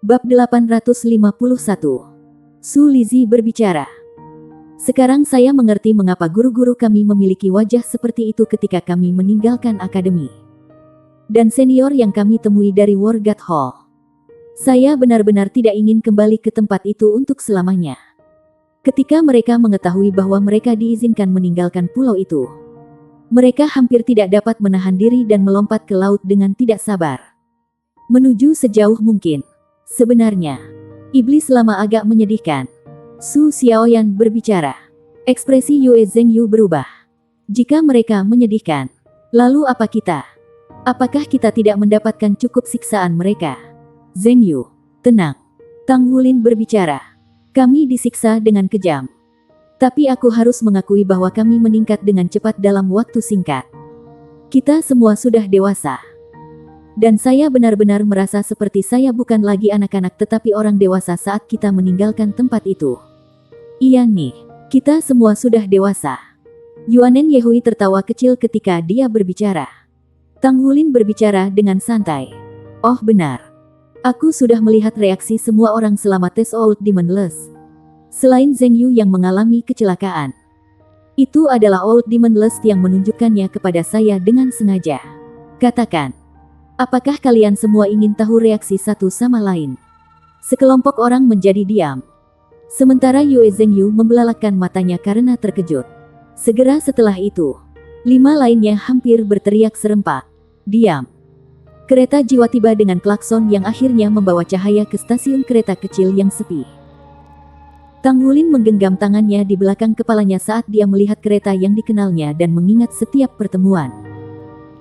Bab 851. Su Lizzie berbicara. Sekarang saya mengerti mengapa guru-guru kami memiliki wajah seperti itu ketika kami meninggalkan akademi. Dan senior yang kami temui dari Wargat Hall. Saya benar-benar tidak ingin kembali ke tempat itu untuk selamanya. Ketika mereka mengetahui bahwa mereka diizinkan meninggalkan pulau itu, mereka hampir tidak dapat menahan diri dan melompat ke laut dengan tidak sabar. Menuju sejauh mungkin. Sebenarnya, iblis lama agak menyedihkan. Su Xiaoyan berbicara. Ekspresi Yue Zhengyu berubah. Jika mereka menyedihkan, lalu apa kita? Apakah kita tidak mendapatkan cukup siksaan mereka? Zhengyu, tenang. Tang Wulin berbicara. Kami disiksa dengan kejam. Tapi aku harus mengakui bahwa kami meningkat dengan cepat dalam waktu singkat. Kita semua sudah dewasa. Dan saya benar-benar merasa seperti saya bukan lagi anak-anak tetapi orang dewasa saat kita meninggalkan tempat itu. Iya nih, kita semua sudah dewasa. Yuanen Yehui tertawa kecil ketika dia berbicara. Tang Wulin berbicara dengan santai. Oh benar. Aku sudah melihat reaksi semua orang selama tes Old Demon List. Selain Zhengyu yang mengalami kecelakaan. Itu adalah Old Demon List yang menunjukkannya kepada saya dengan sengaja. Katakan. Apakah kalian semua ingin tahu reaksi satu sama lain? Sekelompok orang menjadi diam. Sementara Yue Zhengyu membelalakkan matanya karena terkejut. Segera setelah itu, 5 lainnya hampir berteriak serempak. Diam. Kereta jiwa tiba dengan klakson yang akhirnya membawa cahaya ke stasiun kereta kecil yang sepi. Tang Wulin menggenggam tangannya di belakang kepalanya saat dia melihat kereta yang dikenalnya dan mengingat setiap pertemuan.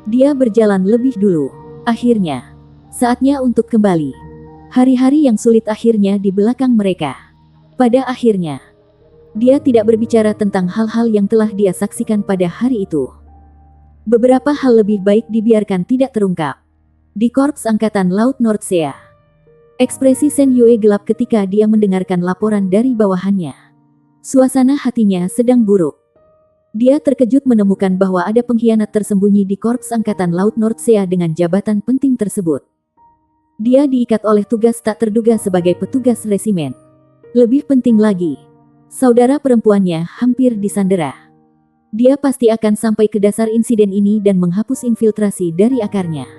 Dia berjalan lebih dulu. Akhirnya, saatnya untuk kembali. Hari-hari yang sulit akhirnya di belakang mereka. Pada akhirnya, dia tidak berbicara tentang hal-hal yang telah dia saksikan pada hari itu. Beberapa hal lebih baik dibiarkan tidak terungkap. Di Korps Angkatan Laut Nordsea. Ekspresi Shen Yue gelap ketika dia mendengarkan laporan dari bawahannya. Suasana hatinya sedang buruk. Dia terkejut menemukan bahwa ada pengkhianat tersembunyi di Korps Angkatan Laut Nordsea dengan jabatan penting tersebut. Dia diikat oleh tugas tak terduga sebagai petugas resimen. Lebih penting lagi, saudara perempuannya hampir disandera. Dia pasti akan sampai ke dasar insiden ini dan menghapus infiltrasi dari akarnya.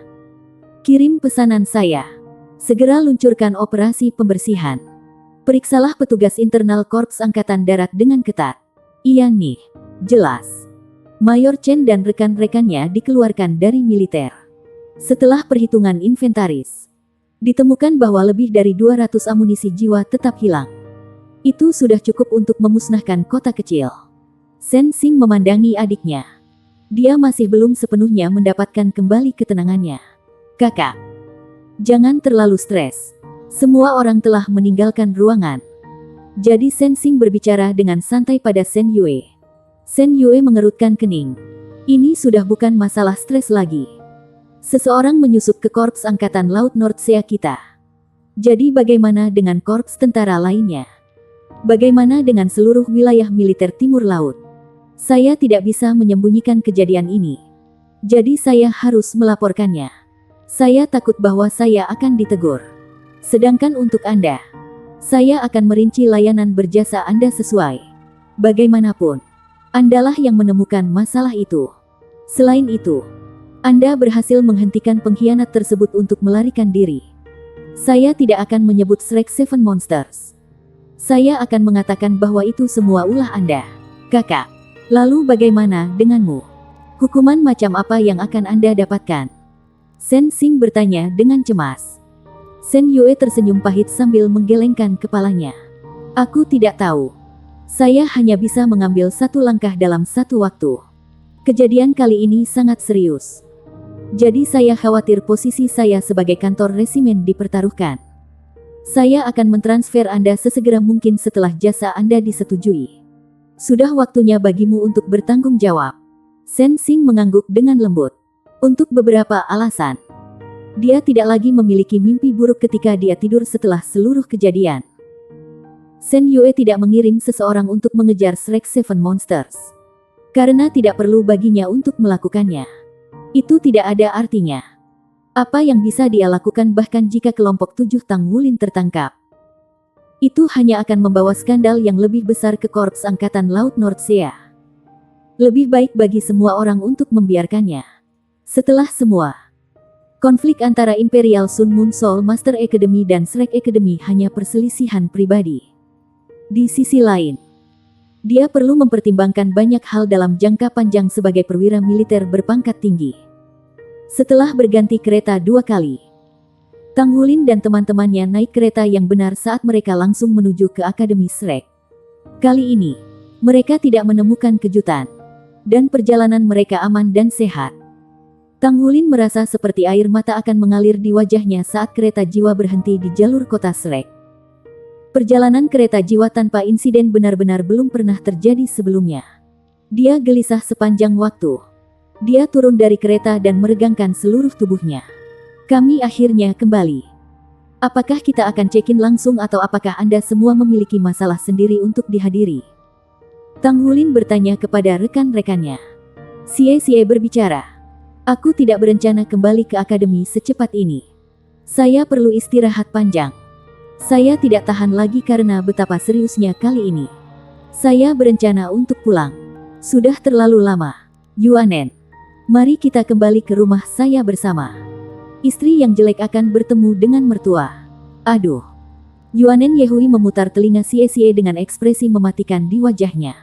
Kirim pesanan saya. Segera luncurkan operasi pembersihan. Periksalah petugas internal Korps Angkatan Darat dengan ketat. Iya nih. Jelas. Mayor Chen dan rekan-rekannya dikeluarkan dari militer. Setelah perhitungan inventaris, ditemukan bahwa lebih dari 200 amunisi jiwa tetap hilang. Itu sudah cukup untuk memusnahkan kota kecil. Shen Xing memandangi adiknya. Dia masih belum sepenuhnya mendapatkan kembali ketenangannya. Kakak, jangan terlalu stres. Semua orang telah meninggalkan ruangan. Jadi Shen Xing berbicara dengan santai pada Shen Yue. Shen Yue mengerutkan kening. Ini sudah bukan masalah stres lagi. Seseorang menyusup ke Korps Angkatan Laut Nordsea kita. Jadi bagaimana dengan korps tentara lainnya? Bagaimana dengan seluruh wilayah militer timur laut? Saya tidak bisa menyembunyikan kejadian ini. Jadi saya harus melaporkannya. Saya takut bahwa saya akan ditegur. Sedangkan untuk Anda, saya akan merinci layanan berjasa Anda sesuai. Bagaimanapun, Andalah yang menemukan masalah itu. Selain itu, Anda berhasil menghentikan pengkhianat tersebut untuk melarikan diri. Saya tidak akan menyebut Shrek Seven Monsters. Saya akan mengatakan bahwa itu semua ulah Anda. Kakak, lalu bagaimana denganmu? Hukuman macam apa yang akan Anda dapatkan? Shen Xing bertanya dengan cemas. Shen Yue tersenyum pahit sambil menggelengkan kepalanya. Aku tidak tahu. Saya hanya bisa mengambil satu langkah dalam satu waktu. Kejadian kali ini sangat serius. Jadi saya khawatir posisi saya sebagai kantor resimen dipertaruhkan. Saya akan mentransfer Anda sesegera mungkin setelah jasa Anda disetujui. Sudah waktunya bagimu untuk bertanggung jawab. Shen Xing mengangguk dengan lembut. Untuk beberapa alasan. Dia tidak lagi memiliki mimpi buruk ketika dia tidur setelah seluruh kejadian. Shen Yue tidak mengirim seseorang untuk mengejar Shrek Seven Monsters. Karena tidak perlu baginya untuk melakukannya. Itu tidak ada artinya. Apa yang bisa dia lakukan bahkan jika kelompok 7 Tang Wulin tertangkap? Itu hanya akan membawa skandal yang lebih besar ke Korps Angkatan Laut Nordsea. Lebih baik bagi semua orang untuk membiarkannya. Setelah semua, konflik antara Imperial Sun Moon Soul Master Academy dan Shrek Academy hanya perselisihan pribadi. Di sisi lain, dia perlu mempertimbangkan banyak hal dalam jangka panjang sebagai perwira militer berpangkat tinggi. Setelah berganti kereta 2 kali, Tang Wulin dan teman-temannya naik kereta yang benar saat mereka langsung menuju ke Akademi Shrek. Kali ini, mereka tidak menemukan kejutan, dan perjalanan mereka aman dan sehat. Tang Wulin merasa seperti air mata akan mengalir di wajahnya saat kereta jiwa berhenti di jalur kota Shrek. Perjalanan kereta jiwa tanpa insiden benar-benar belum pernah terjadi sebelumnya. Dia gelisah sepanjang waktu. Dia turun dari kereta dan meregangkan seluruh tubuhnya. Kami akhirnya kembali. Apakah kita akan check-in langsung atau apakah Anda semua memiliki masalah sendiri untuk dihadiri? Tang Wulin bertanya kepada rekan-rekannya. Xie berbicara. Aku tidak berencana kembali ke akademi secepat ini. Saya perlu istirahat panjang. Saya tidak tahan lagi karena betapa seriusnya kali ini. Saya berencana untuk pulang. Sudah terlalu lama. Yuanen, mari kita kembali ke rumah saya bersama. Istri yang jelek akan bertemu dengan mertua. Aduh. Yuanen Yehui memutar telinga Xie dengan ekspresi mematikan di wajahnya.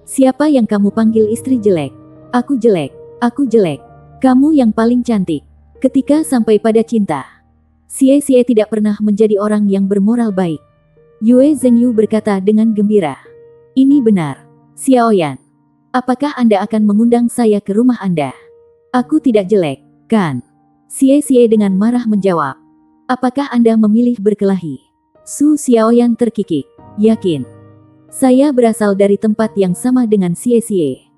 Siapa yang kamu panggil istri jelek? Aku jelek. Aku jelek. Kamu yang paling cantik. Ketika sampai pada cinta, Xie tidak pernah menjadi orang yang bermoral baik. Yue Zhengyu berkata dengan gembira. Ini benar. Xiaoyan, apakah Anda akan mengundang saya ke rumah Anda? Aku tidak jelek, kan? Xie dengan marah menjawab. Apakah Anda memilih berkelahi? Su Xiaoyan terkikik. Yakin. Saya berasal dari tempat yang sama dengan Xie.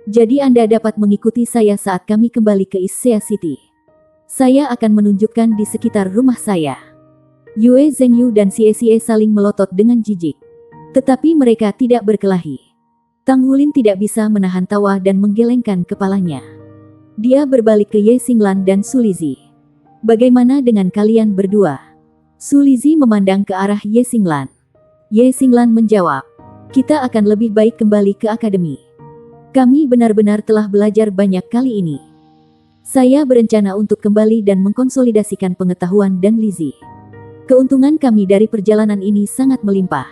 Jadi Anda dapat mengikuti saya saat kami kembali ke Issea City. Saya akan menunjukkan di sekitar rumah saya. Yue Zhengyu dan Xie saling melotot dengan jijik. Tetapi mereka tidak berkelahi. Tang Wulin tidak bisa menahan tawa dan menggelengkan kepalanya. Dia berbalik ke Ye Xinglan dan Su Lizi. Bagaimana dengan kalian berdua? Su Lizi memandang ke arah Ye Xinglan. Ye Xinglan menjawab. Kita akan lebih baik kembali ke akademi. Kami benar-benar telah belajar banyak kali ini. Saya berencana untuk kembali dan mengkonsolidasikan pengetahuan dan Lizi. Keuntungan kami dari perjalanan ini sangat melimpah.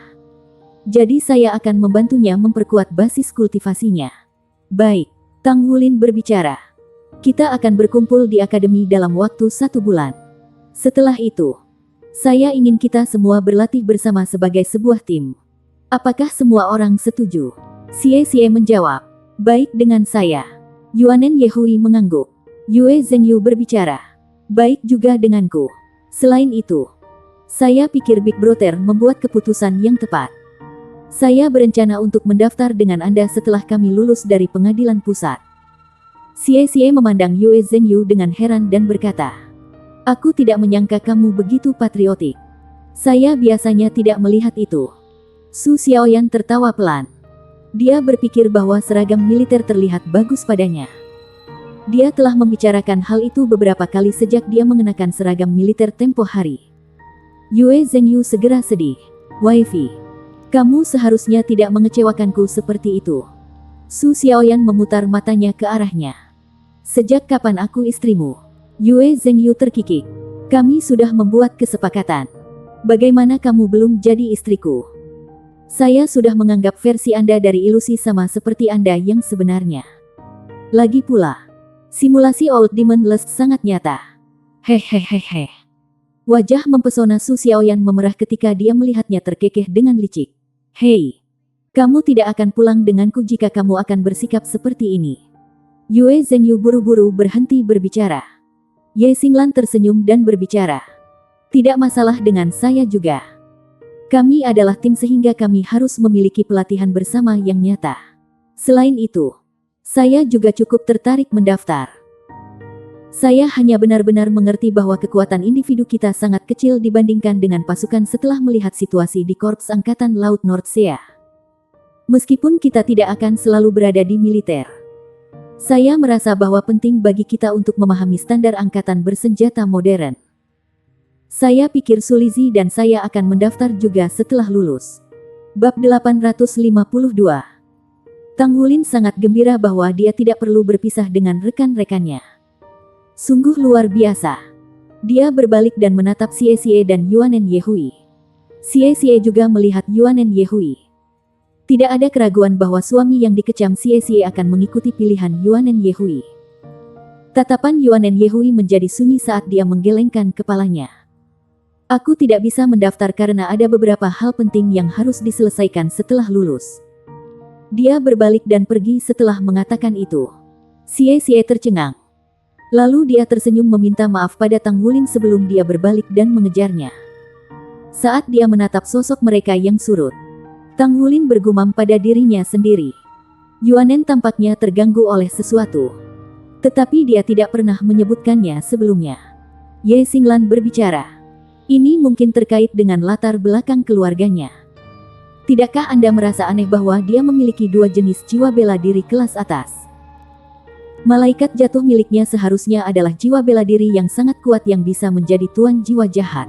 Jadi saya akan membantunya memperkuat basis kultivasinya. Baik, Tang Wulin berbicara. Kita akan berkumpul di akademi dalam waktu 1 bulan. Setelah itu, saya ingin kita semua berlatih bersama sebagai sebuah tim. Apakah semua orang setuju? Xie menjawab. Baik dengan saya. Yuanen Yehui mengangguk. Yue Zhengyu berbicara. Baik juga denganku. Selain itu, saya pikir Big Brother membuat keputusan yang tepat. Saya berencana untuk mendaftar dengan Anda setelah kami lulus dari pengadilan pusat. Xie memandang Yue Zhengyu dengan heran dan berkata, aku tidak menyangka kamu begitu patriotik. Saya biasanya tidak melihat itu. Su Xiaoyan tertawa pelan. Dia berpikir bahwa seragam militer terlihat bagus padanya. Dia telah membicarakan hal itu beberapa kali sejak dia mengenakan seragam militer tempo hari. Yue Zhengyu segera sedih. Waifi, kamu seharusnya tidak mengecewakanku seperti itu. Su Xiaoyan memutar matanya ke arahnya. Sejak kapan aku istrimu? Yue Zhengyu terkikik. Kami sudah membuat kesepakatan. Bagaimana kamu belum jadi istriku? Saya sudah menganggap versi Anda dari ilusi sama seperti Anda yang sebenarnya. Lagi pula, simulasi Old Demon Lust sangat nyata. Hehehehe. Wajah mempesona Su Xiaoyan memerah ketika dia melihatnya terkekeh dengan licik. Hei, kamu tidak akan pulang denganku jika kamu akan bersikap seperti ini. Yue Zhengyu buru-buru berhenti berbicara. Ye Xinglan tersenyum dan berbicara. Tidak masalah dengan saya juga. Kami adalah tim sehingga kami harus memiliki pelatihan bersama yang nyata. Selain itu, saya juga cukup tertarik mendaftar. Saya hanya benar-benar mengerti bahwa kekuatan individu kita sangat kecil dibandingkan dengan pasukan setelah melihat situasi di Korps Angkatan Laut Nordsea. Meskipun kita tidak akan selalu berada di militer, Saya merasa bahwa penting bagi kita untuk memahami standar angkatan bersenjata modern. Saya pikir Sulizi dan saya akan mendaftar juga setelah lulus. Bab 852. Tang Wulin sangat gembira bahwa dia tidak perlu berpisah dengan rekan-rekannya. Sungguh luar biasa. Dia berbalik dan menatap Xie dan Yuanen Yehui. Xie juga melihat Yuanen Yehui. Tidak ada keraguan bahwa suami yang dikecam Xie akan mengikuti pilihan Yuanen Yehui. Tatapan Yuanen Yehui menjadi sunyi saat dia menggelengkan kepalanya. Aku tidak bisa mendaftar karena ada beberapa hal penting yang harus diselesaikan setelah lulus. Dia berbalik dan pergi setelah mengatakan itu. Xie tercengang. Lalu dia tersenyum meminta maaf pada Tang Wulin sebelum dia berbalik dan mengejarnya. Saat dia menatap sosok mereka yang surut, Tang Wulin bergumam pada dirinya sendiri. Yuanen tampaknya terganggu oleh sesuatu. Tetapi dia tidak pernah menyebutkannya sebelumnya. Ye Xinglan berbicara. Ini mungkin terkait dengan latar belakang keluarganya. Tidakkah Anda merasa aneh bahwa dia memiliki dua jenis jiwa bela diri kelas atas? Malaikat jatuh miliknya seharusnya adalah jiwa bela diri yang sangat kuat yang bisa menjadi tuan jiwa jahat.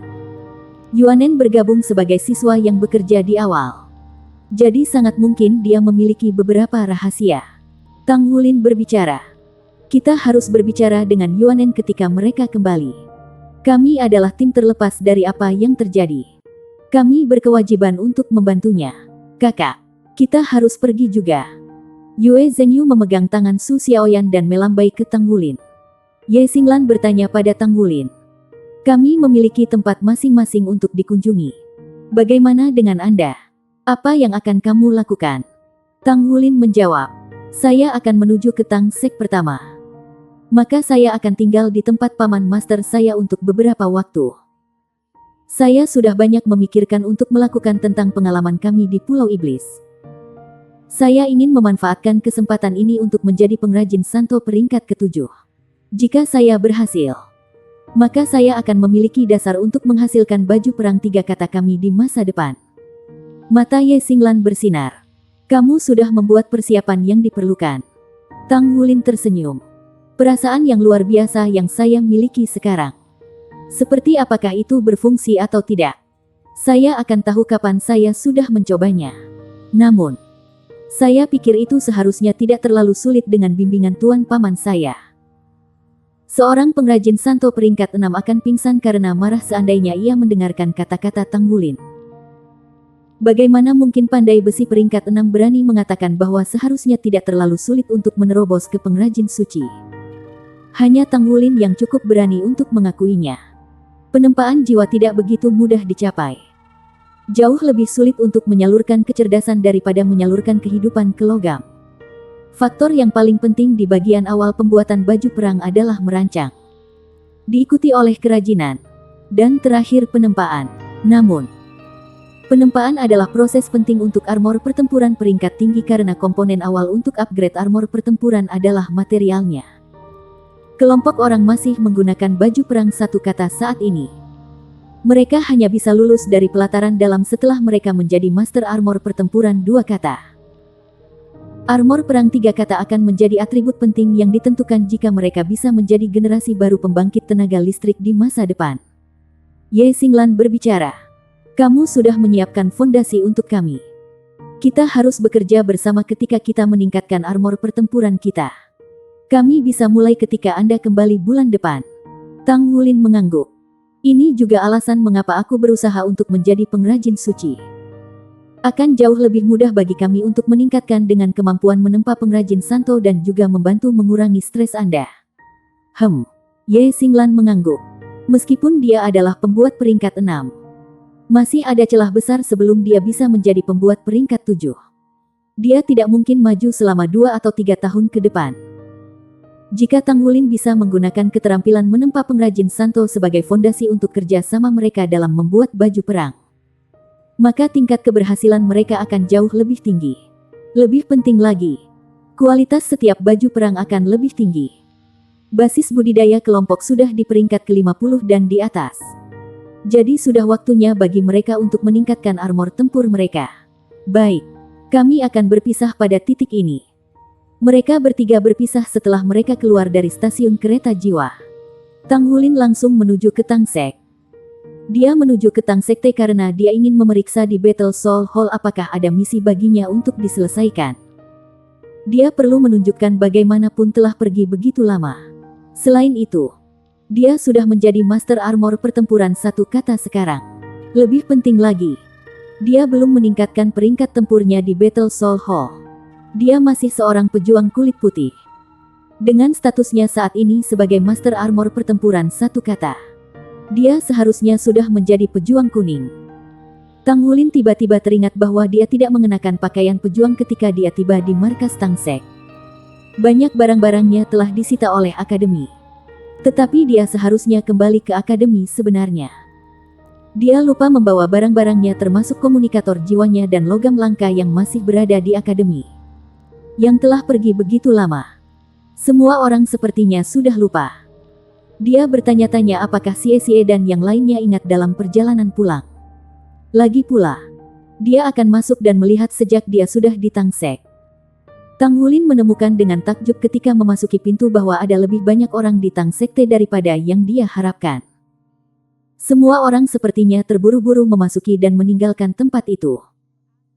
Yuanen bergabung sebagai siswa yang bekerja di awal. Jadi sangat mungkin dia memiliki beberapa rahasia. Tang Wulin berbicara. Kita harus berbicara dengan Yuanen ketika mereka kembali. Kami adalah tim terlepas dari apa yang terjadi. Kami berkewajiban untuk membantunya. Kakak, kita harus pergi juga. Yue Zhengyu memegang tangan Su Xiaoyan dan melambai ke Tang Wulin. Ye Xinglan bertanya pada Tang Wulin. Kami memiliki tempat masing-masing untuk dikunjungi. Bagaimana dengan Anda? Apa yang akan kamu lakukan? Tang Wulin menjawab. Saya akan menuju ke Tang Sek pertama. Maka saya akan tinggal di tempat paman master saya untuk beberapa waktu. Saya sudah banyak memikirkan untuk melakukan tentang pengalaman kami di Pulau Iblis. Saya ingin memanfaatkan kesempatan ini untuk menjadi pengrajin santo peringkat ke-7. Jika saya berhasil, maka saya akan memiliki dasar untuk menghasilkan baju perang 3 kata kami di masa depan. Mata Ye Xinglan bersinar. Kamu sudah membuat persiapan yang diperlukan. Tang Wulin tersenyum. Perasaan yang luar biasa yang saya miliki sekarang. Seperti apakah itu berfungsi atau tidak? Saya akan tahu kapan saya sudah mencobanya. Namun, saya pikir itu seharusnya tidak terlalu sulit dengan bimbingan tuan paman saya. Seorang pengrajin santo peringkat 6 akan pingsan karena marah seandainya ia mendengarkan kata-kata Tang Wulin. Bagaimana mungkin pandai besi peringkat 6 berani mengatakan bahwa seharusnya tidak terlalu sulit untuk menerobos ke pengrajin suci? Hanya Tang Wulin yang cukup berani untuk mengakuinya. Penempaan jiwa tidak begitu mudah dicapai. Jauh lebih sulit untuk menyalurkan kecerdasan daripada menyalurkan kehidupan ke logam. Faktor yang paling penting di bagian awal pembuatan baju perang adalah merancang. Diikuti oleh kerajinan. Dan terakhir penempaan. Namun, penempaan adalah proses penting untuk armor pertempuran peringkat tinggi karena komponen awal untuk upgrade armor pertempuran adalah materialnya. Kelompok orang masih menggunakan baju perang 1 kata saat ini. Mereka hanya bisa lulus dari pelataran dalam setelah mereka menjadi master armor pertempuran 2 kata. Armor perang 3 kata akan menjadi atribut penting yang ditentukan jika mereka bisa menjadi generasi baru pembangkit tenaga listrik di masa depan. Ye Xinglan berbicara. Kamu sudah menyiapkan fondasi untuk kami. Kita harus bekerja bersama ketika kita meningkatkan armor pertempuran kita. Kami bisa mulai ketika Anda kembali bulan depan. Tang Wulin mengangguk. Ini juga alasan mengapa aku berusaha untuk menjadi pengrajin suci. Akan jauh lebih mudah bagi kami untuk meningkatkan dengan kemampuan menempa pengrajin santo dan juga membantu mengurangi stres Anda. Ye Xinglan mengangguk. Meskipun dia adalah pembuat peringkat 6. Masih ada celah besar sebelum dia bisa menjadi pembuat peringkat 7. Dia tidak mungkin maju selama 2 atau 3 tahun ke depan. Jika Tang Wulin bisa menggunakan keterampilan menempa pengrajin santo sebagai fondasi untuk kerja sama mereka dalam membuat baju perang, maka tingkat keberhasilan mereka akan jauh lebih tinggi. Lebih penting lagi, kualitas setiap baju perang akan lebih tinggi. Basis budidaya kelompok sudah di peringkat ke-50 dan di atas. Jadi sudah waktunya bagi mereka untuk meningkatkan armor tempur mereka. Baik, kami akan berpisah pada titik ini. Mereka bertiga berpisah setelah mereka keluar dari stasiun kereta jiwa. Tang Wulin langsung menuju ke Tang Sek. Dia menuju ke Tang Sekte karena dia ingin memeriksa di Battle Soul Hall apakah ada misi baginya untuk diselesaikan. Dia perlu menunjukkan bagaimanapun telah pergi begitu lama. Selain itu, dia sudah menjadi Master Armor pertempuran satu kata sekarang. Lebih penting lagi, dia belum meningkatkan peringkat tempurnya di Battle Soul Hall. Dia masih seorang pejuang kulit putih. Dengan statusnya saat ini sebagai Master Armor pertempuran satu kata, dia seharusnya sudah menjadi pejuang kuning. Tang Wulin tiba-tiba teringat bahwa dia tidak mengenakan pakaian pejuang ketika dia tiba di markas Tang Sek. Banyak barang-barangnya telah disita oleh akademi. Tetapi dia seharusnya kembali ke akademi sebenarnya. Dia lupa membawa barang-barangnya termasuk komunikator jiwanya dan logam langka yang masih berada di akademi. Yang telah pergi begitu lama. Semua orang sepertinya sudah lupa. Dia bertanya-tanya apakah Xie dan yang lainnya ingat dalam perjalanan pulang. Lagi pula, dia akan masuk dan melihat sejak dia sudah di Tang Sek. Tang Wulin menemukan dengan takjub ketika memasuki pintu bahwa ada lebih banyak orang di Tang Sekte daripada yang dia harapkan. Semua orang sepertinya terburu-buru memasuki dan meninggalkan tempat itu.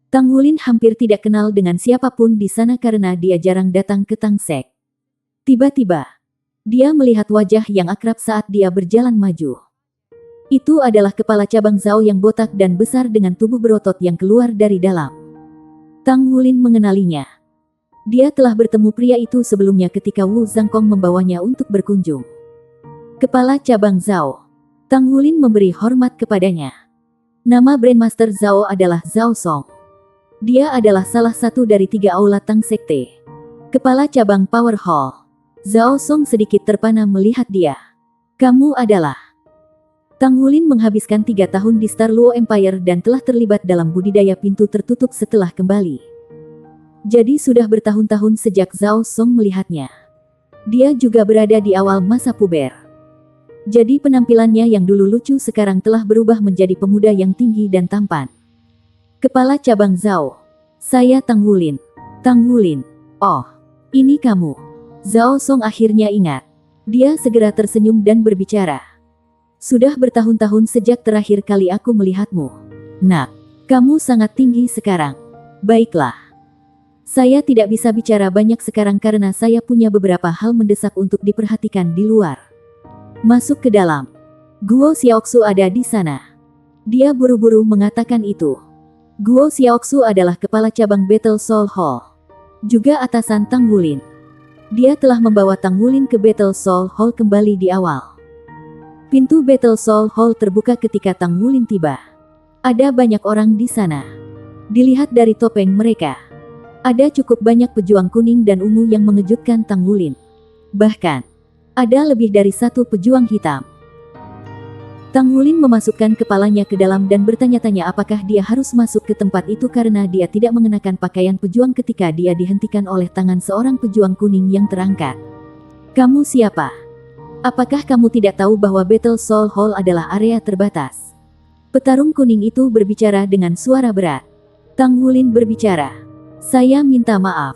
Tang Wulin hampir tidak kenal dengan siapapun di sana karena dia jarang datang ke Tang Sek. Tiba-tiba, dia melihat wajah yang akrab saat dia berjalan maju. Itu adalah kepala cabang Zhao yang botak dan besar dengan tubuh berotot yang keluar dari dalam. Tang Wulin mengenalinya. Dia telah bertemu pria itu sebelumnya ketika Wu Zhangkong membawanya untuk berkunjung. Kepala cabang Zhao. Tang Wulin memberi hormat kepadanya. Nama Grandmaster Zhao adalah Zhao Song. Dia adalah salah satu dari 3 aula Tang Sekte. Kepala cabang Power Hall. Zhao Song sedikit terpana melihat dia. Kamu adalah... Tang Wulin menghabiskan 3 tahun di Star Luo Empire dan telah terlibat dalam budidaya pintu tertutup setelah kembali. Jadi sudah bertahun-tahun sejak Zhao Song melihatnya. Dia juga berada di awal masa puber. Jadi penampilannya yang dulu lucu sekarang telah berubah menjadi pemuda yang tinggi dan tampan. Kepala cabang Zhao. Saya Tang Wulin. Tang Wulin. Oh, ini kamu. Zhao Song akhirnya ingat. Dia segera tersenyum dan berbicara. Sudah bertahun-tahun sejak terakhir kali aku melihatmu. Nak, kamu sangat tinggi sekarang. Baiklah. Saya tidak bisa bicara banyak sekarang karena saya punya beberapa hal mendesak untuk diperhatikan di luar. Masuk ke dalam. Guo Xiaoxu ada di sana. Dia buru-buru mengatakan itu. Guo Xiaoxu adalah kepala cabang Battle Soul Hall. Juga atasan Tang Wulin. Dia telah membawa Tang Wulin ke Battle Soul Hall kembali di awal. Pintu Battle Soul Hall terbuka ketika Tang Wulin tiba. Ada banyak orang di sana. Dilihat dari topeng mereka, ada cukup banyak pejuang kuning dan ungu yang mengejutkan Tang Wulin. Bahkan, ada lebih dari 1 pejuang hitam. Tang Wulin memasukkan kepalanya ke dalam dan bertanya-tanya apakah dia harus masuk ke tempat itu karena dia tidak mengenakan pakaian pejuang ketika dia dihentikan oleh tangan seorang pejuang kuning yang terangkat. Kamu siapa? Apakah kamu tidak tahu bahwa Battle Soul Hall adalah area terbatas? Petarung kuning itu berbicara dengan suara berat. Tang Wulin berbicara. Saya minta maaf.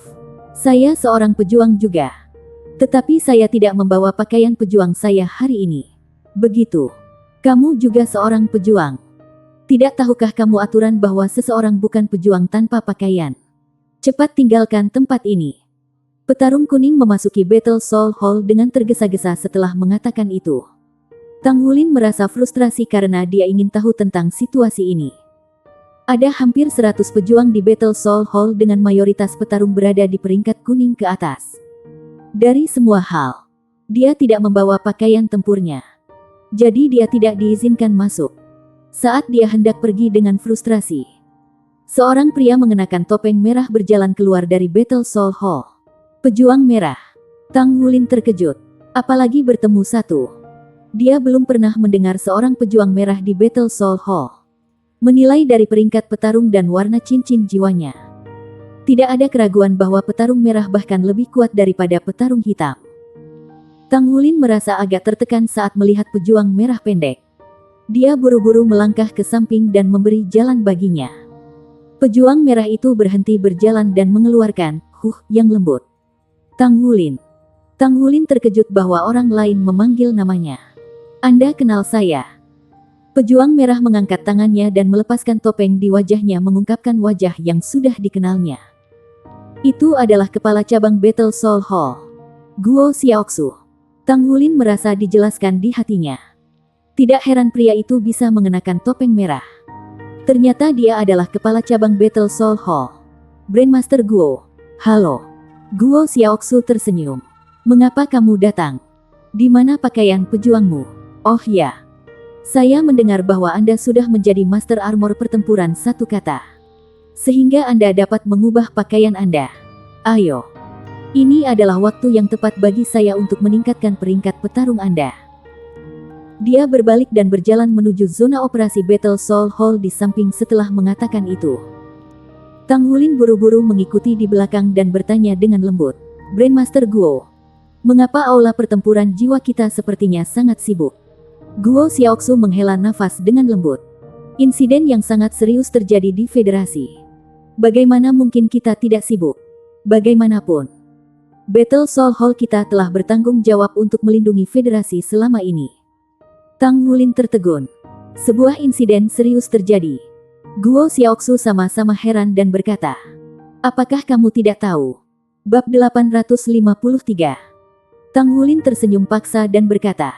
Saya seorang pejuang juga. Tetapi saya tidak membawa pakaian pejuang saya hari ini. Begitu. Kamu juga seorang pejuang. Tidak tahukah kamu aturan bahwa seseorang bukan pejuang tanpa pakaian? Cepat tinggalkan tempat ini. Petarung kuning memasuki Battle Soul Hall dengan tergesa-gesa setelah mengatakan itu. Tang Wulin merasa frustrasi karena dia ingin tahu tentang situasi ini. Ada hampir 100 pejuang di Battle Soul Hall dengan mayoritas petarung berada di peringkat kuning ke atas. Dari semua hal, dia tidak membawa pakaian tempurnya. Jadi dia tidak diizinkan masuk. Saat dia hendak pergi dengan frustrasi, seorang pria mengenakan topeng merah berjalan keluar dari Battle Soul Hall. Pejuang merah. Tang Wulin terkejut. Apalagi bertemu satu. Dia belum pernah mendengar seorang pejuang merah di Battle Soul Hall. Menilai dari peringkat petarung dan warna cincin jiwanya, tidak ada keraguan bahwa petarung merah bahkan lebih kuat daripada petarung hitam. Tang Wulin merasa agak tertekan saat melihat pejuang merah pendek. Dia buru-buru melangkah ke samping dan memberi jalan baginya. Pejuang merah itu berhenti berjalan dan mengeluarkan yang lembut. Tang Wulin. Tang Wulin terkejut bahwa orang lain memanggil namanya. Anda kenal saya? Pejuang merah mengangkat tangannya dan melepaskan topeng di wajahnya mengungkapkan wajah yang sudah dikenalnya. Itu adalah kepala cabang Battle Soul Hall, Guo Xiaoxu. Tang Wulin merasa dijelaskan di hatinya. Tidak heran pria itu bisa mengenakan topeng merah. Ternyata dia adalah kepala cabang Battle Soul Hall, Grandmaster Guo. Halo. Guo Xiaoxu tersenyum. Mengapa kamu datang? Di mana pakaian pejuangmu? Oh ya. Saya mendengar bahwa Anda sudah menjadi Master Armor pertempuran satu kata. Sehingga Anda dapat mengubah pakaian Anda. Ayo. Ini adalah waktu yang tepat bagi saya untuk meningkatkan peringkat petarung Anda. Dia berbalik dan berjalan menuju zona operasi Battle Soul Hall di samping setelah mengatakan itu. Tang Wulin buru-buru mengikuti di belakang dan bertanya dengan lembut. Grandmaster Guo, mengapa aula pertempuran jiwa kita sepertinya sangat sibuk? Guo Xiaoxu menghela nafas dengan lembut. Insiden yang sangat serius terjadi di federasi. Bagaimana mungkin kita tidak sibuk? Bagaimanapun, Battle Soul Hall kita telah bertanggung jawab untuk melindungi federasi selama ini. Tang Wulin tertegun. Sebuah insiden serius terjadi. Guo Xiaoxu sama-sama heran dan berkata, apakah kamu tidak tahu? Bab 853. Tang Wulin tersenyum paksa dan berkata,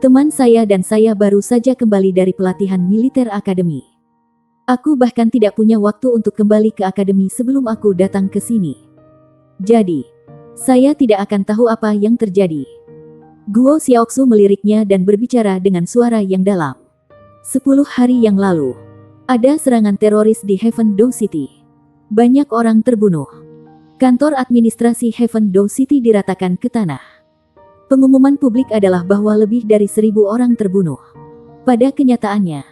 teman saya dan saya baru saja kembali dari pelatihan militer akademi. Aku bahkan tidak punya waktu untuk kembali ke akademi sebelum aku datang ke sini. Jadi, saya tidak akan tahu apa yang terjadi. Guo Xiaoxu meliriknya dan berbicara dengan suara yang dalam. 10 hari yang lalu, ada serangan teroris di Heaven Dou City. Banyak orang terbunuh. Kantor administrasi Heaven Dou City diratakan ke tanah. Pengumuman publik adalah bahwa lebih dari 1.000 orang terbunuh. Pada kenyataannya,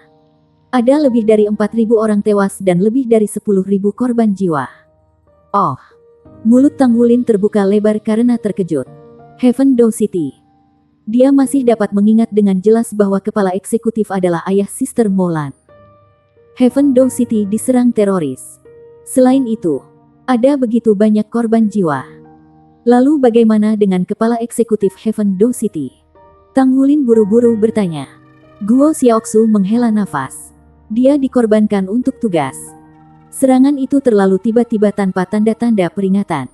ada lebih dari 4.000 orang tewas dan lebih dari 10.000 korban jiwa. Oh. Mulut Tang Wulin terbuka lebar karena terkejut. Heaven Dou City. Dia masih dapat mengingat dengan jelas bahwa kepala eksekutif adalah ayah Sister Molan. Heaven Dou City diserang teroris. Selain itu, ada begitu banyak korban jiwa. Lalu bagaimana dengan kepala eksekutif Heaven Dou City? Tang Wulin buru-buru bertanya. Guo Xiaoxu menghela nafas. Dia dikorbankan untuk tugas. Serangan itu terlalu tiba-tiba tanpa tanda-tanda peringatan.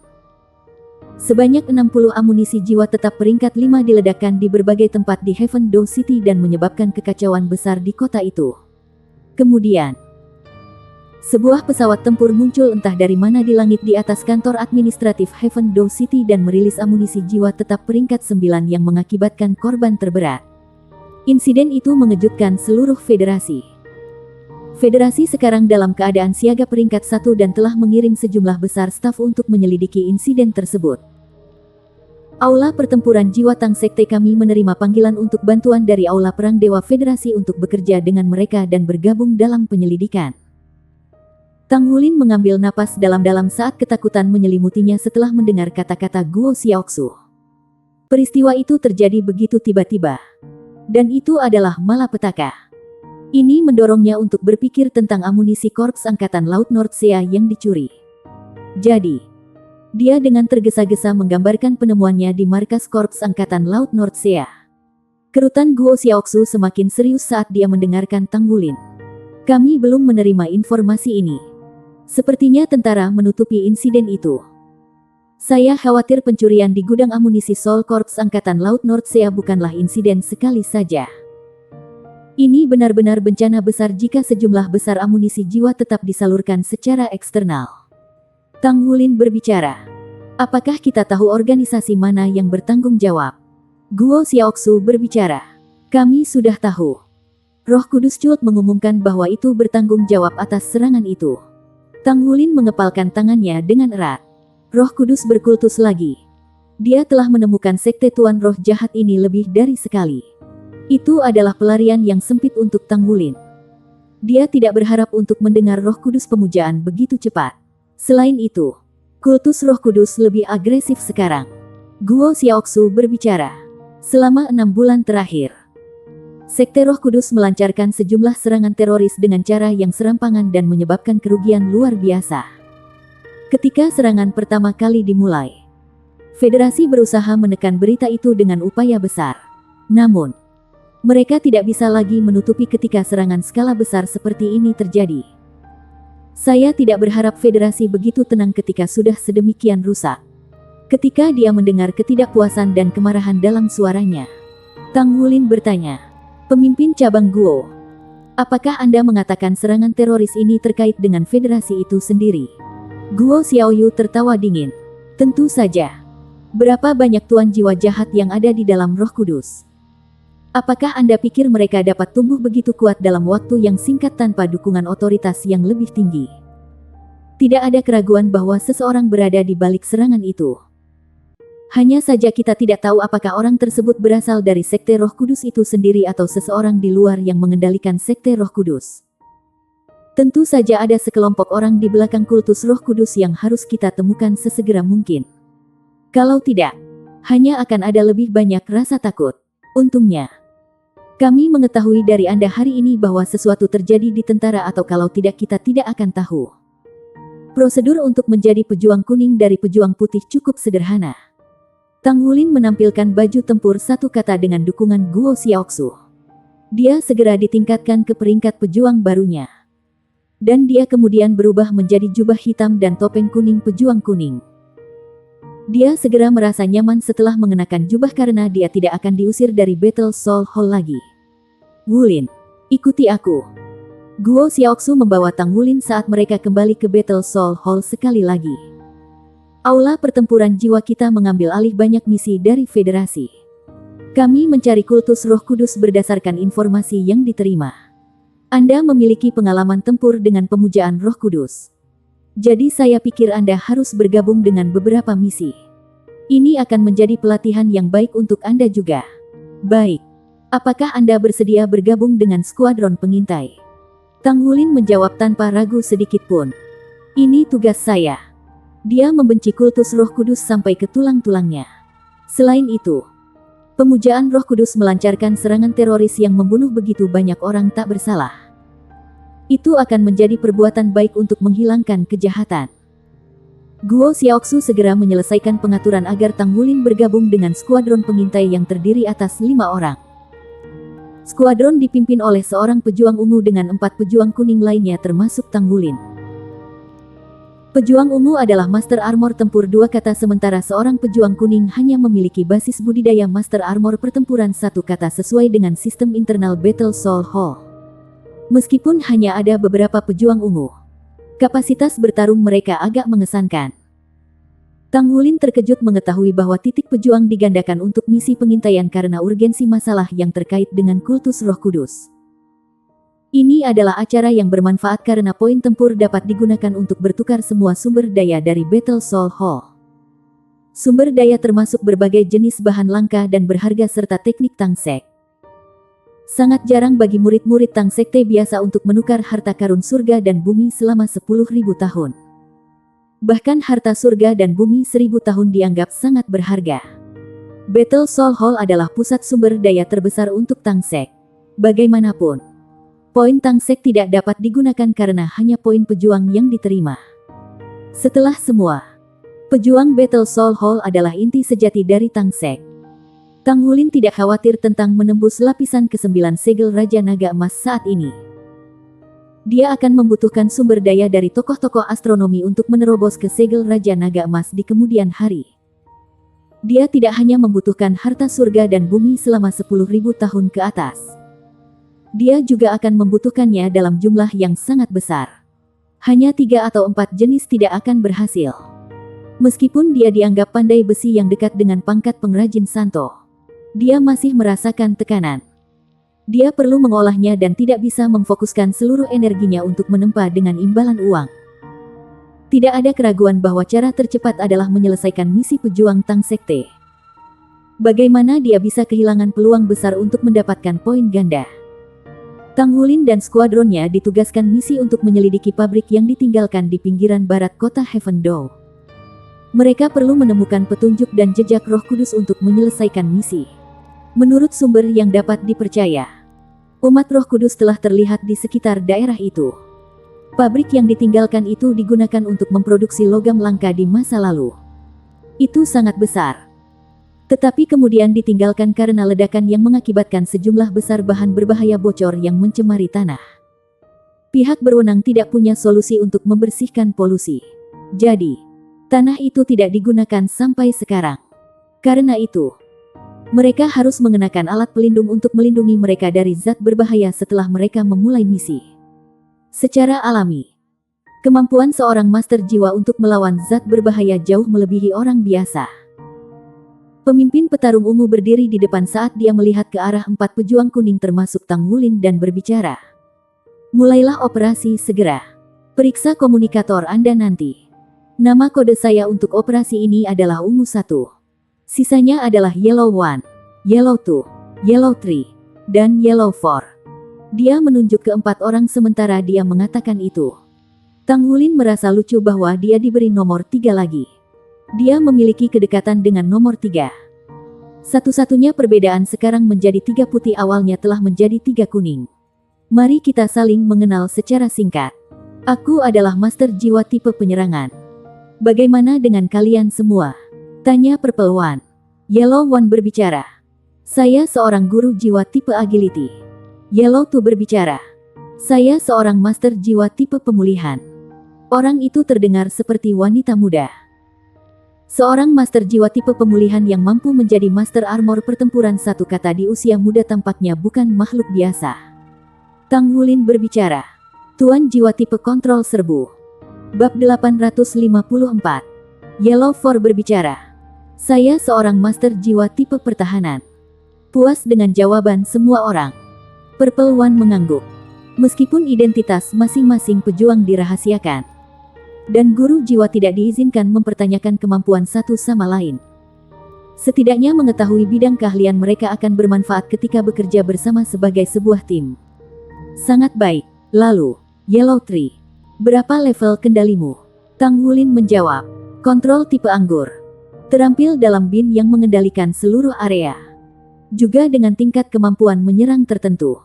Sebanyak 60 amunisi jiwa tetap peringkat 5 diledakkan di berbagai tempat di Heaven Dou City dan menyebabkan kekacauan besar di kota itu. Kemudian, sebuah pesawat tempur muncul entah dari mana di langit di atas kantor administratif Heaven Dou City dan merilis amunisi jiwa tetap peringkat 9 yang mengakibatkan korban terberat. Insiden itu mengejutkan seluruh federasi. Federasi sekarang dalam keadaan siaga peringkat 1 dan telah mengirim sejumlah besar staf untuk menyelidiki insiden tersebut. Aula Pertempuran Jiwa Tang Sekte kami menerima panggilan untuk bantuan dari Aula Perang Dewa Federasi untuk bekerja dengan mereka dan bergabung dalam penyelidikan. Tang Wulin mengambil napas dalam-dalam saat ketakutan menyelimutinya setelah mendengar kata-kata Guo Xiaoxu. Peristiwa itu terjadi begitu tiba-tiba. Dan itu adalah malapetaka. Ini mendorongnya untuk berpikir tentang amunisi Korps Angkatan Laut Nordsea yang dicuri. Jadi, dia dengan tergesa-gesa menggambarkan penemuannya di markas Korps Angkatan Laut Nordsea. Kerutan Guo Xiaoxu semakin serius saat dia mendengarkan Tang Wulin. Kami belum menerima informasi ini. Sepertinya tentara menutupi insiden itu. Saya khawatir pencurian di gudang amunisi Soul Korps Angkatan Laut Nordsea bukanlah insiden sekali saja. Ini benar-benar bencana besar jika sejumlah besar amunisi jiwa tetap disalurkan secara eksternal. Tang Wulin berbicara. Apakah kita tahu organisasi mana yang bertanggung jawab? Guo Xiaoxu berbicara. Kami sudah tahu. Roh Kudus Cult mengumumkan bahwa itu bertanggung jawab atas serangan itu. Tang Wulin mengepalkan tangannya dengan erat. Roh Kudus berkultus lagi. Dia telah menemukan sekte Tuan Roh Jahat ini lebih dari sekali. Itu adalah pelarian yang sempit untuk Tang Wulin. Dia tidak berharap untuk mendengar Roh Kudus pemujaan begitu cepat. Selain itu, kultus Roh Kudus lebih agresif sekarang. Guo Xiaoxu berbicara. Selama 6 bulan terakhir, Sekte Roh Kudus melancarkan sejumlah serangan teroris dengan cara yang serampangan dan menyebabkan kerugian luar biasa. Ketika serangan pertama kali dimulai, Federasi berusaha menekan berita itu dengan upaya besar. Namun, mereka tidak bisa lagi menutupi ketika serangan skala besar seperti ini terjadi. Saya tidak berharap Federasi begitu tenang ketika sudah sedemikian rusak. Ketika dia mendengar ketidakpuasan dan kemarahan dalam suaranya, Tang Wulin bertanya, "Pemimpin cabang Guo, apakah Anda mengatakan serangan teroris ini terkait dengan Federasi itu sendiri?" Guo Xiaoyu tertawa dingin. "Tentu saja. Berapa banyak tuan jiwa jahat yang ada di dalam Roh Kudus? Apakah Anda pikir mereka dapat tumbuh begitu kuat dalam waktu yang singkat tanpa dukungan otoritas yang lebih tinggi? Tidak ada keraguan bahwa seseorang berada di balik serangan itu. Hanya saja kita tidak tahu apakah orang tersebut berasal dari Sekte Roh Kudus itu sendiri atau seseorang di luar yang mengendalikan Sekte Roh Kudus. Tentu saja ada sekelompok orang di belakang kultus Roh Kudus yang harus kita temukan sesegera mungkin. Kalau tidak, hanya akan ada lebih banyak rasa takut. Untungnya, kami mengetahui dari Anda hari ini bahwa sesuatu terjadi di tentara atau kalau tidak kita tidak akan tahu. Prosedur untuk menjadi pejuang kuning dari pejuang putih cukup sederhana." Tang Wulin menampilkan baju tempur satu kata dengan dukungan Guo Xiaoxu. Dia segera ditingkatkan ke peringkat pejuang barunya. Dan dia kemudian berubah menjadi jubah hitam dan topeng kuning pejuang kuning. Dia segera merasa nyaman setelah mengenakan jubah karena dia tidak akan diusir dari Battle Soul Hall lagi. "Wulin, ikuti aku." Guo Xiaoxu membawa Tang Wulin saat mereka kembali ke Battle Soul Hall sekali lagi. Aula pertempuran jiwa kita mengambil alih banyak misi dari Federasi. Kami mencari kultus Roh Kudus berdasarkan informasi yang diterima. Anda memiliki pengalaman tempur dengan pemujaan Roh Kudus. Jadi saya pikir Anda harus bergabung dengan beberapa misi. Ini akan menjadi pelatihan yang baik untuk Anda juga. Baik. Apakah Anda bersedia bergabung dengan skuadron pengintai? Tang Wulin menjawab tanpa ragu sedikit pun. "Ini tugas saya." Dia membenci kultus Roh Kudus sampai ke tulang-tulangnya. Selain itu, pemujaan Roh Kudus melancarkan serangan teroris yang membunuh begitu banyak orang tak bersalah. Itu akan menjadi perbuatan baik untuk menghilangkan kejahatan. Guo Xiaoxu segera menyelesaikan pengaturan agar Tang Wulin bergabung dengan skuadron pengintai yang terdiri atas 5 orang. Skuadron dipimpin oleh seorang pejuang ungu dengan 4 pejuang kuning lainnya termasuk Tang Wulin. Pejuang ungu adalah Master Armor tempur 2 kata sementara seorang pejuang kuning hanya memiliki basis budidaya Master Armor pertempuran 1 kata sesuai dengan sistem internal Battle Soul Hall. Meskipun hanya ada beberapa pejuang ungu, kapasitas bertarung mereka agak mengesankan. Tang Wulin terkejut mengetahui bahwa titik pejuang digandakan untuk misi pengintaian karena urgensi masalah yang terkait dengan kultus Roh Kudus. Ini adalah acara yang bermanfaat karena poin tempur dapat digunakan untuk bertukar semua sumber daya dari Battle Soul Hall. Sumber daya termasuk berbagai jenis bahan langka dan berharga serta teknik tangsek. Sangat jarang bagi murid-murid Tang Sekte biasa untuk menukar harta karun surga dan bumi selama 10.000 tahun. Bahkan harta surga dan bumi 1000 tahun dianggap sangat berharga. Battle Soul Hall adalah pusat sumber daya terbesar untuk Tangsek. Bagaimanapun, poin Tangsek tidak dapat digunakan karena hanya poin pejuang yang diterima. Setelah semua, pejuang Battle Soul Hall adalah inti sejati dari Tangsek. Tang Wulin tidak khawatir tentang menembus lapisan ke-9 segel Raja Naga Emas saat ini. Dia akan membutuhkan sumber daya dari tokoh-tokoh astronomi untuk menerobos ke segel Raja Naga Emas di kemudian hari. Dia tidak hanya membutuhkan harta surga dan bumi selama 10.000 tahun ke atas. Dia juga akan membutuhkannya dalam jumlah yang sangat besar. Hanya 3 atau 4 jenis tidak akan berhasil. Meskipun dia dianggap pandai besi yang dekat dengan pangkat pengrajin santo, dia masih merasakan tekanan. Dia perlu mengolahnya dan tidak bisa memfokuskan seluruh energinya untuk menempa dengan imbalan uang. Tidak ada keraguan bahwa cara tercepat adalah menyelesaikan misi pejuang Tang Sekte. Bagaimana dia bisa kehilangan peluang besar untuk mendapatkan poin ganda? Tang Wulin dan skuadronnya ditugaskan misi untuk menyelidiki pabrik yang ditinggalkan di pinggiran barat kota Heaven Door. Mereka perlu menemukan petunjuk dan jejak Roh Kudus untuk menyelesaikan misi. Menurut sumber yang dapat dipercaya, umat Roh Kudus telah terlihat di sekitar daerah itu. Pabrik yang ditinggalkan itu digunakan untuk memproduksi logam langka di masa lalu. Itu sangat besar. Tetapi kemudian ditinggalkan karena ledakan yang mengakibatkan sejumlah besar bahan berbahaya bocor yang mencemari tanah. Pihak berwenang tidak punya solusi untuk membersihkan polusi. Jadi, tanah itu tidak digunakan sampai sekarang. Karena itu, mereka harus mengenakan alat pelindung untuk melindungi mereka dari zat berbahaya setelah mereka memulai misi. Secara alami, kemampuan seorang master jiwa untuk melawan zat berbahaya jauh melebihi orang biasa. Pemimpin petarung ungu berdiri di depan saat dia melihat ke arah 4 pejuang kuning termasuk Tang Wulin dan berbicara. Mulailah operasi segera. Periksa komunikator Anda nanti. Nama kode saya untuk operasi ini adalah Ungu 1. Sisanya adalah Yellow 1, Yellow 2, Yellow 3, dan Yellow 4. Dia menunjuk ke 4 orang sementara dia mengatakan itu. Tang Wulin merasa lucu bahwa dia diberi nomor 3 lagi. Dia memiliki kedekatan dengan nomor 3. Satu-satunya perbedaan sekarang menjadi 3 putih awalnya telah menjadi 3 kuning. Mari kita saling mengenal secara singkat. Aku adalah master jiwa tipe penyerangan. Bagaimana dengan kalian semua? Tanya Purple One. Yellow One berbicara. Saya seorang guru jiwa tipe agility. Yellow Two berbicara. Saya seorang master jiwa tipe pemulihan. Orang itu terdengar seperti wanita muda. Seorang master jiwa tipe pemulihan yang mampu menjadi master armor pertempuran satu kata di usia muda tampaknya bukan makhluk biasa. Tang Wulin berbicara. Tuan jiwa tipe kontrol serbu. Bab 854. Yellow 4 berbicara. Saya seorang master jiwa tipe pertahanan. Puas dengan jawaban semua orang. Purple One mengangguk. Meskipun identitas masing-masing pejuang dirahasiakan, dan guru jiwa tidak diizinkan mempertanyakan kemampuan satu sama lain, setidaknya mengetahui bidang keahlian mereka akan bermanfaat ketika bekerja bersama sebagai sebuah tim. Sangat baik. Lalu, Yellow Tree, berapa level kendalimu? Tang Wulin menjawab. Kontrol tipe anggur. Terampil dalam bin yang mengendalikan seluruh area. Juga dengan tingkat kemampuan menyerang tertentu.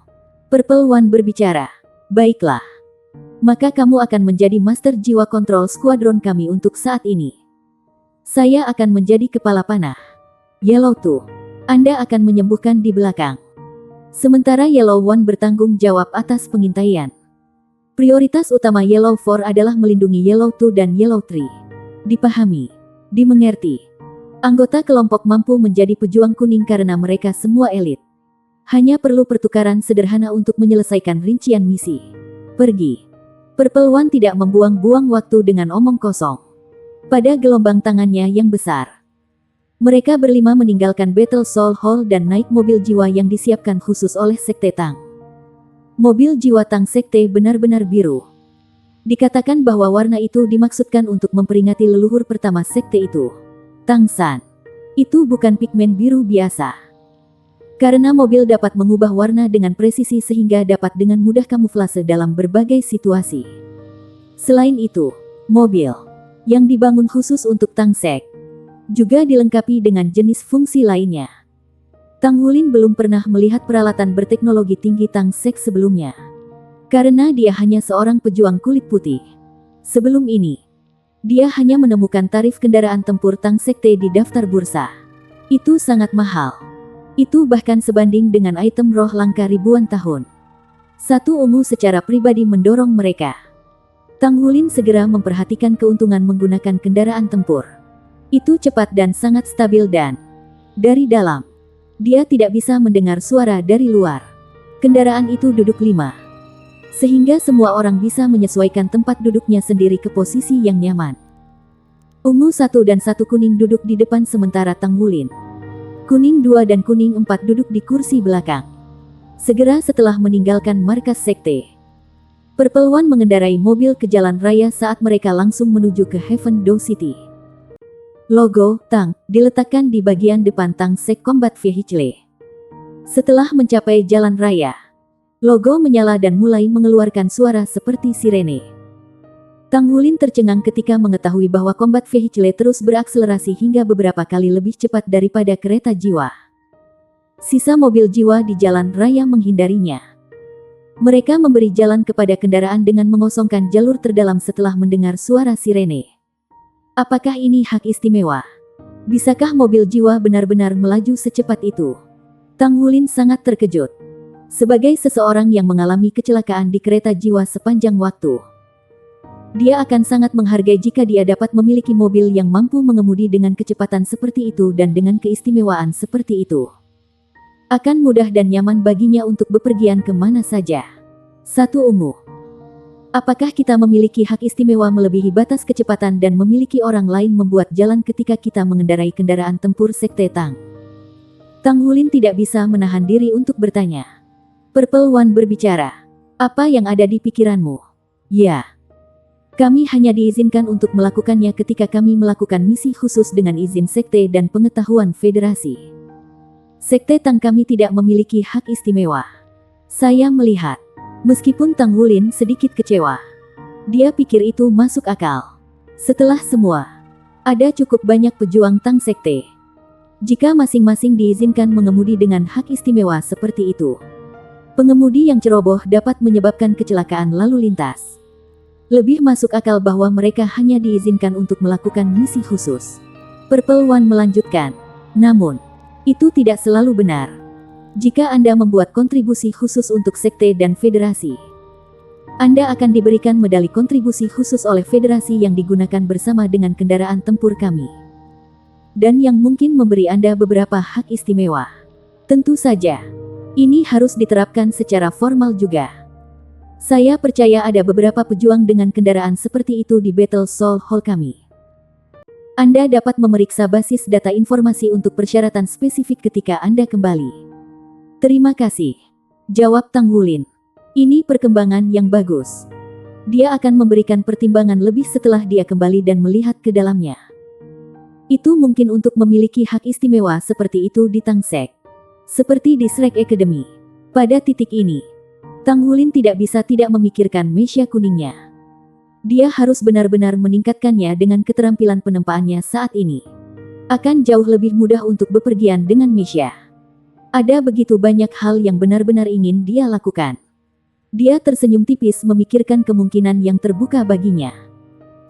Purple One berbicara. Baiklah. Maka kamu akan menjadi master jiwa kontrol skuadron kami untuk saat ini. Saya akan menjadi kepala panah. Yellow 2, Anda akan menyembuhkan di belakang. Sementara Yellow 1 bertanggung jawab atas pengintaian. Prioritas utama Yellow 4 adalah melindungi Yellow 2 dan Yellow 3. Dipahami. Dimengerti. Anggota kelompok mampu menjadi pejuang kuning karena mereka semua elit. Hanya perlu pertukaran sederhana untuk menyelesaikan rincian misi. Pergi. Purple One tidak membuang-buang waktu dengan omong kosong. Pada gelombang tangannya yang besar, mereka berlima meninggalkan Battle Soul Hall dan naik mobil jiwa yang disiapkan khusus oleh Sekte Tang. Mobil jiwa Tang Sekte benar-benar biru. Dikatakan bahwa warna itu dimaksudkan untuk memperingati leluhur pertama Sekte itu, Tang San. Itu bukan pigmen biru biasa. Karena mobil dapat mengubah warna dengan presisi sehingga dapat dengan mudah kamuflase dalam berbagai situasi. Selain itu, mobil yang dibangun khusus untuk Tang Sek juga dilengkapi dengan jenis fungsi lainnya. Tang Wulin belum pernah melihat peralatan berteknologi tinggi Tang Sek sebelumnya. Karena dia hanya seorang pejuang kulit putih. Sebelum ini, dia hanya menemukan tarif kendaraan tempur Tang Sekte di daftar bursa. Itu sangat mahal. Itu bahkan sebanding dengan item roh langka ribuan tahun. Satu ungu secara pribadi mendorong mereka. Tang Wulin segera memperhatikan keuntungan menggunakan kendaraan tempur. Itu cepat dan sangat stabil dan dari dalam, dia tidak bisa mendengar suara dari luar. Kendaraan itu duduk 5. Sehingga semua orang bisa menyesuaikan tempat duduknya sendiri ke posisi yang nyaman. Ungu 1 dan 1 kuning duduk di depan sementara Tang Wulin, kuning 2 dan kuning 4 duduk di kursi belakang. Segera setelah meninggalkan markas sekte, Purple One mengendarai mobil ke jalan raya saat mereka langsung menuju ke Heaven Door City. Logo Tang diletakkan di bagian depan Tang Sek Combat Vehicle. Setelah mencapai jalan raya, logo menyala dan mulai mengeluarkan suara seperti sirene. Tang Wulin tercengang ketika mengetahui bahwa combat vehicle terus berakselerasi hingga beberapa kali lebih cepat daripada kereta jiwa. Sisa mobil jiwa di jalan raya menghindarinya. Mereka memberi jalan kepada kendaraan dengan mengosongkan jalur terdalam setelah mendengar suara sirene. Apakah ini hak istimewa? Bisakah mobil jiwa benar-benar melaju secepat itu? Tang Wulin sangat terkejut. Sebagai seseorang yang mengalami kecelakaan di kereta jiwa sepanjang waktu, dia akan sangat menghargai jika dia dapat memiliki mobil yang mampu mengemudi dengan kecepatan seperti itu dan dengan keistimewaan seperti itu. Akan mudah dan nyaman baginya untuk bepergian kemana saja. 1 ungu. Apakah kita memiliki hak istimewa melebihi batas kecepatan dan memiliki orang lain membuat jalan ketika kita mengendarai kendaraan tempur Sekte Tang? Tang Wulin tidak bisa menahan diri untuk bertanya. Purple One berbicara. Apa yang ada di pikiranmu? Ya. Kami hanya diizinkan untuk melakukannya ketika kami melakukan misi khusus dengan izin Sekte dan pengetahuan Federasi. Sekte Tang kami tidak memiliki hak istimewa. Saya melihat. Meskipun Tang Wulin sedikit kecewa. Dia pikir itu masuk akal. Setelah semua, ada cukup banyak pejuang Tang Sekte. Jika masing-masing diizinkan mengemudi dengan hak istimewa seperti itu, pengemudi yang ceroboh dapat menyebabkan kecelakaan lalu lintas. Lebih masuk akal bahwa mereka hanya diizinkan untuk melakukan misi khusus. Purple One melanjutkan. Namun, itu tidak selalu benar. Jika Anda membuat kontribusi khusus untuk Sekte dan Federasi, Anda akan diberikan medali kontribusi khusus oleh Federasi yang digunakan bersama dengan kendaraan tempur kami. Dan yang mungkin memberi Anda beberapa hak istimewa. Tentu saja, ini harus diterapkan secara formal juga. Saya percaya ada beberapa pejuang dengan kendaraan seperti itu di Battle Soul Hall kami. Anda dapat memeriksa basis data informasi untuk persyaratan spesifik ketika Anda kembali. Terima kasih. Jawab Tang Wulin. Ini perkembangan yang bagus. Dia akan memberikan pertimbangan lebih setelah dia kembali dan melihat ke dalamnya. Itu mungkin untuk memiliki hak istimewa seperti itu di Tang Sek. Seperti di Shrek Academy. Pada titik ini, Tang Wulin tidak bisa tidak memikirkan mesia kuningnya. Dia harus benar-benar meningkatkannya dengan keterampilan penempaannya saat ini. Akan jauh lebih mudah untuk bepergian dengan mesia. Ada begitu banyak hal yang benar-benar ingin dia lakukan. Dia tersenyum tipis memikirkan kemungkinan yang terbuka baginya.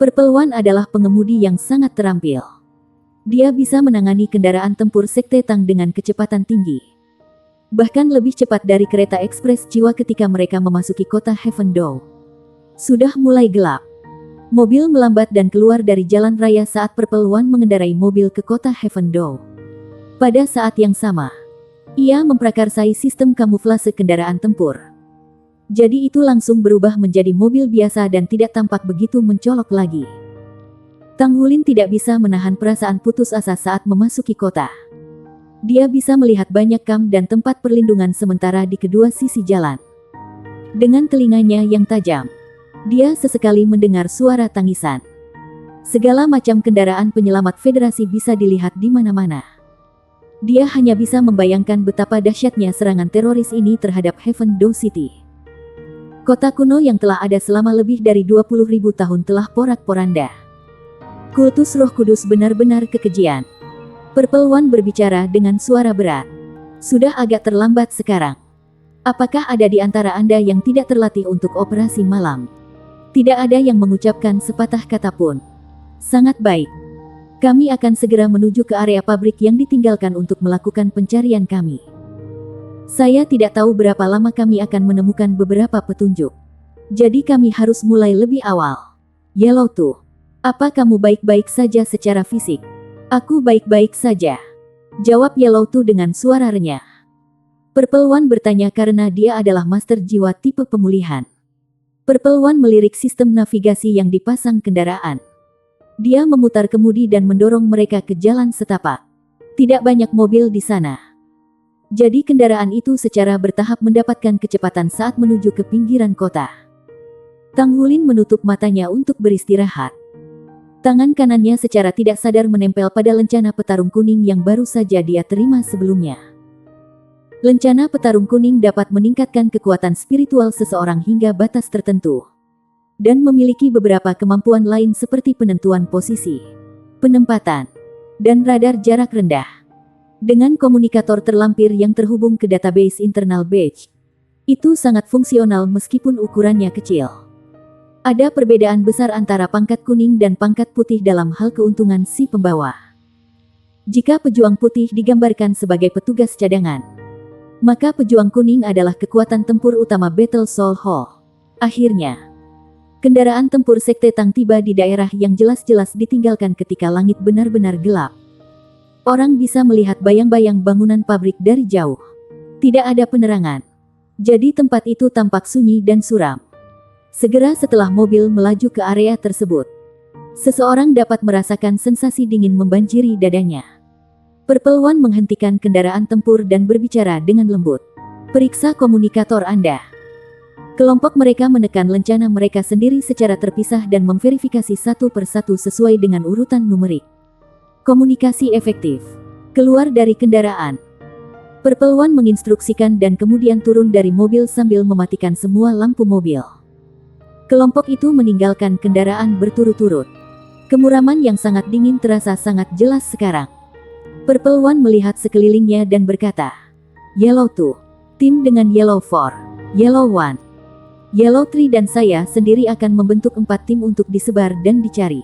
Purple One adalah pengemudi yang sangat terampil. Dia bisa menangani kendaraan tempur Sekte Tang dengan kecepatan tinggi. Bahkan lebih cepat dari kereta ekspres jiwa ketika mereka memasuki kota Heaven Dow. Sudah mulai gelap. Mobil melambat dan keluar dari jalan raya saat Purple One mengendarai mobil ke kota Heaven Dow. Pada saat yang sama, ia memprakarsai sistem kamuflase kendaraan tempur. Jadi itu langsung berubah menjadi mobil biasa dan tidak tampak begitu mencolok lagi. Tang Wulin tidak bisa menahan perasaan putus asa saat memasuki kota. Dia bisa melihat banyak kam dan tempat perlindungan sementara di kedua sisi jalan. Dengan telinganya yang tajam, dia sesekali mendengar suara tangisan. Segala macam kendaraan penyelamat Federasi bisa dilihat di mana-mana. Dia hanya bisa membayangkan betapa dahsyatnya serangan teroris ini terhadap Heaven Dow City. Kota kuno yang telah ada selama lebih dari 20.000 tahun telah porak-poranda. Kultus Roh Kudus benar-benar kekejian. Purple One berbicara dengan suara berat. Sudah agak terlambat sekarang. Apakah ada di antara Anda yang tidak terlatih untuk operasi malam? Tidak ada yang mengucapkan sepatah kata pun. Sangat baik. Kami akan segera menuju ke area pabrik yang ditinggalkan untuk melakukan pencarian kami. Saya tidak tahu berapa lama kami akan menemukan beberapa petunjuk. Jadi kami harus mulai lebih awal. Yellow tuh. Apa kamu baik-baik saja secara fisik? Aku baik-baik saja. Jawab Yellow tuh dengan suara renyah. Purple One bertanya karena dia adalah master jiwa tipe pemulihan. Purple One melirik sistem navigasi yang dipasang kendaraan. Dia memutar kemudi dan mendorong mereka ke jalan setapak. Tidak banyak mobil di sana. Jadi kendaraan itu secara bertahap mendapatkan kecepatan saat menuju ke pinggiran kota. Tang Wulin menutup matanya untuk beristirahat. Tangan kanannya secara tidak sadar menempel pada lencana petarung kuning yang baru saja dia terima sebelumnya. Lencana petarung kuning dapat meningkatkan kekuatan spiritual seseorang hingga batas tertentu. Dan memiliki beberapa kemampuan lain seperti penentuan posisi, penempatan, dan radar jarak rendah. Dengan komunikator terlampir yang terhubung ke database internal badge, itu sangat fungsional meskipun ukurannya kecil. Ada perbedaan besar antara pangkat kuning dan pangkat putih dalam hal keuntungan si pembawa. Jika pejuang putih digambarkan sebagai petugas cadangan, maka pejuang kuning adalah kekuatan tempur utama Battle Soul Hall. Akhirnya, kendaraan tempur Sekte Tang tiba di daerah yang jelas-jelas ditinggalkan ketika langit benar-benar gelap. Orang bisa melihat bayang-bayang bangunan pabrik dari jauh. Tidak ada penerangan. Jadi tempat itu tampak sunyi dan suram. Segera setelah mobil melaju ke area tersebut, seseorang dapat merasakan sensasi dingin membanjiri dadanya. Purple One menghentikan kendaraan tempur dan berbicara dengan lembut. Periksa komunikator Anda. Kelompok mereka menekan lencana mereka sendiri secara terpisah dan memverifikasi satu persatu sesuai dengan urutan numerik. Komunikasi efektif. Keluar dari kendaraan. Purple One menginstruksikan dan kemudian turun dari mobil sambil mematikan semua lampu mobil. Kelompok itu meninggalkan kendaraan berturut-turut. Kemuraman yang sangat dingin terasa sangat jelas sekarang. Purple One melihat sekelilingnya dan berkata, Yellow 2, tim dengan Yellow 4, Yellow 1, Yellow 3 dan saya sendiri akan membentuk 4 tim untuk disebar dan dicari.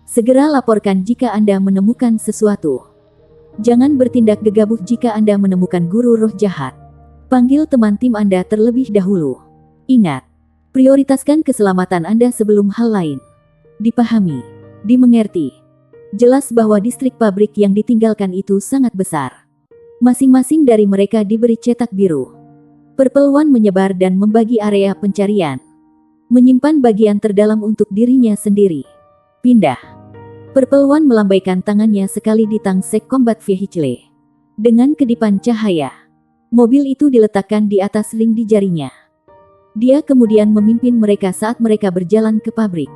Segera laporkan jika Anda menemukan sesuatu. Jangan bertindak gegabah jika Anda menemukan guru roh jahat. Panggil teman tim Anda terlebih dahulu. Ingat, prioritaskan keselamatan Anda sebelum hal lain. Dipahami, dimengerti. Jelas bahwa distrik pabrik yang ditinggalkan itu sangat besar. Masing-masing dari mereka diberi cetak biru. Purple One menyebar dan membagi area pencarian. Menyimpan bagian terdalam untuk dirinya sendiri. Pindah. Purple One melambaikan tangannya sekali di Tangsek Combat Vehicle. Dengan kedipan cahaya, mobil itu diletakkan di atas ring di jarinya. Dia kemudian memimpin mereka saat mereka berjalan ke pabrik.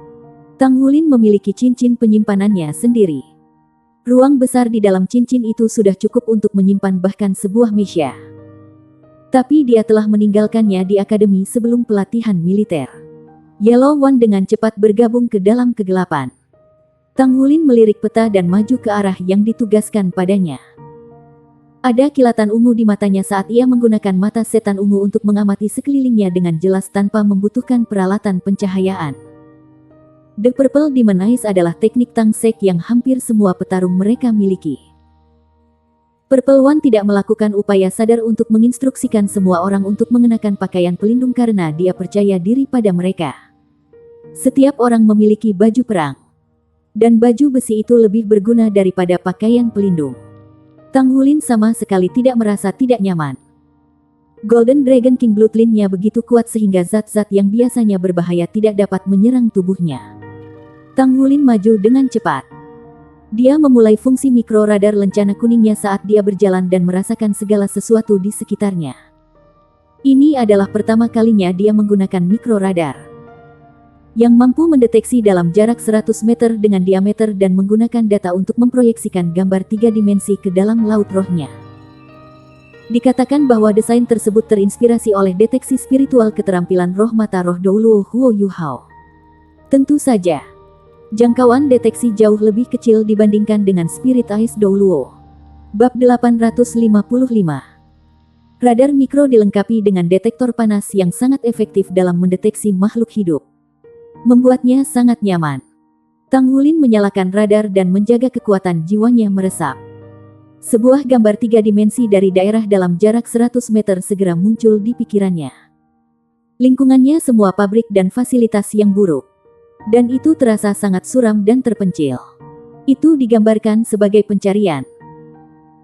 Tang Wulin memiliki cincin penyimpanannya sendiri. Ruang besar di dalam cincin itu sudah cukup untuk menyimpan bahkan sebuah mesya. Tapi dia telah meninggalkannya di akademi sebelum pelatihan militer. Yellow One dengan cepat bergabung ke dalam kegelapan. Tang Wulin melirik peta dan maju ke arah yang ditugaskan padanya. Ada kilatan ungu di matanya saat ia menggunakan mata setan ungu untuk mengamati sekelilingnya dengan jelas tanpa membutuhkan peralatan pencahayaan. The Purple Demon Eyes adalah teknik Tangsek yang hampir semua petarung mereka miliki. Purple One tidak melakukan upaya sadar untuk menginstruksikan semua orang untuk mengenakan pakaian pelindung karena dia percaya diri pada mereka. Setiap orang memiliki baju perang. Dan baju besi itu lebih berguna daripada pakaian pelindung. Tang Wulin sama sekali tidak merasa tidak nyaman. Golden Dragon King Bloodline-nya begitu kuat sehingga zat-zat yang biasanya berbahaya tidak dapat menyerang tubuhnya. Tang Wulin maju dengan cepat. Dia memulai fungsi mikroradar lencana kuningnya saat dia berjalan dan merasakan segala sesuatu di sekitarnya. Ini adalah pertama kalinya dia menggunakan mikroradar yang mampu mendeteksi dalam jarak 100 meter dengan diameter dan menggunakan data untuk memproyeksikan gambar 3 dimensi ke dalam laut rohnya. Dikatakan bahwa desain tersebut terinspirasi oleh deteksi spiritual keterampilan roh mata roh Douluo Huo Yu Hao. Tentu saja, jangkauan deteksi jauh lebih kecil dibandingkan dengan Spirit Eyes Douluo. Bab 855. Radar mikro dilengkapi dengan detektor panas yang sangat efektif dalam mendeteksi makhluk hidup. Membuatnya sangat nyaman. Tang Wulin menyalakan radar dan menjaga kekuatan jiwanya meresap. Sebuah gambar 3 dimensi dari daerah dalam jarak 100 meter segera muncul di pikirannya. Lingkungannya semua pabrik dan fasilitas yang buruk. Dan itu terasa sangat suram dan terpencil. Itu digambarkan sebagai pencarian.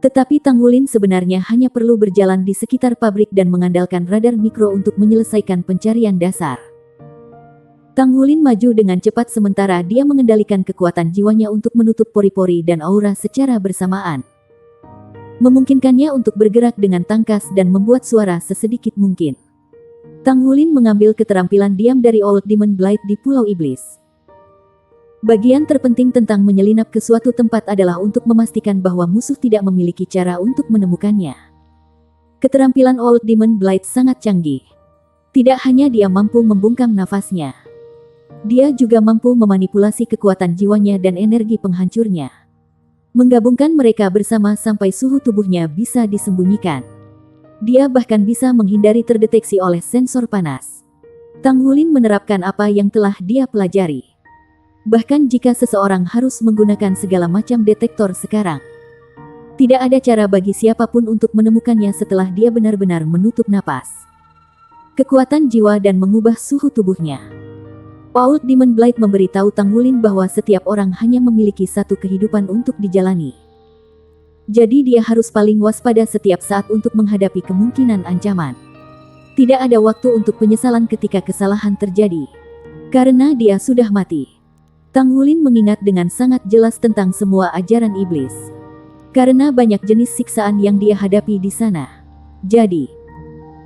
Tetapi Tang Wulin sebenarnya hanya perlu berjalan di sekitar pabrik dan mengandalkan radar mikro untuk menyelesaikan pencarian dasar. Tang Wulin maju dengan cepat sementara dia mengendalikan kekuatan jiwanya untuk menutup pori-pori dan aura secara bersamaan. Memungkinkannya untuk bergerak dengan tangkas dan membuat suara sesedikit mungkin. Tang Wulin mengambil keterampilan diam dari Old Demon Blight di Pulau Iblis. Bagian terpenting tentang menyelinap ke suatu tempat adalah untuk memastikan bahwa musuh tidak memiliki cara untuk menemukannya. Keterampilan Old Demon Blight sangat canggih. Tidak hanya dia mampu membungkam nafasnya. Dia juga mampu memanipulasi kekuatan jiwanya dan energi penghancurnya. Menggabungkan mereka bersama sampai suhu tubuhnya bisa disembunyikan. Dia bahkan bisa menghindari terdeteksi oleh sensor panas. Tang Wulin menerapkan apa yang telah dia pelajari. Bahkan jika seseorang harus menggunakan segala macam detektor sekarang, Tidak ada cara bagi siapapun untuk menemukannya setelah dia benar-benar menutup napas. Kekuatan jiwa dan mengubah suhu tubuhnya. Old Demon Blade memberitahu Tang Wulin bahwa setiap orang hanya memiliki satu kehidupan untuk dijalani. Jadi dia harus paling waspada setiap saat untuk menghadapi kemungkinan ancaman. Tidak ada waktu untuk penyesalan ketika kesalahan terjadi. Karena dia sudah mati. Tang Wulin mengingat dengan sangat jelas tentang semua ajaran iblis. Karena banyak jenis siksaan yang dia hadapi di sana. Jadi,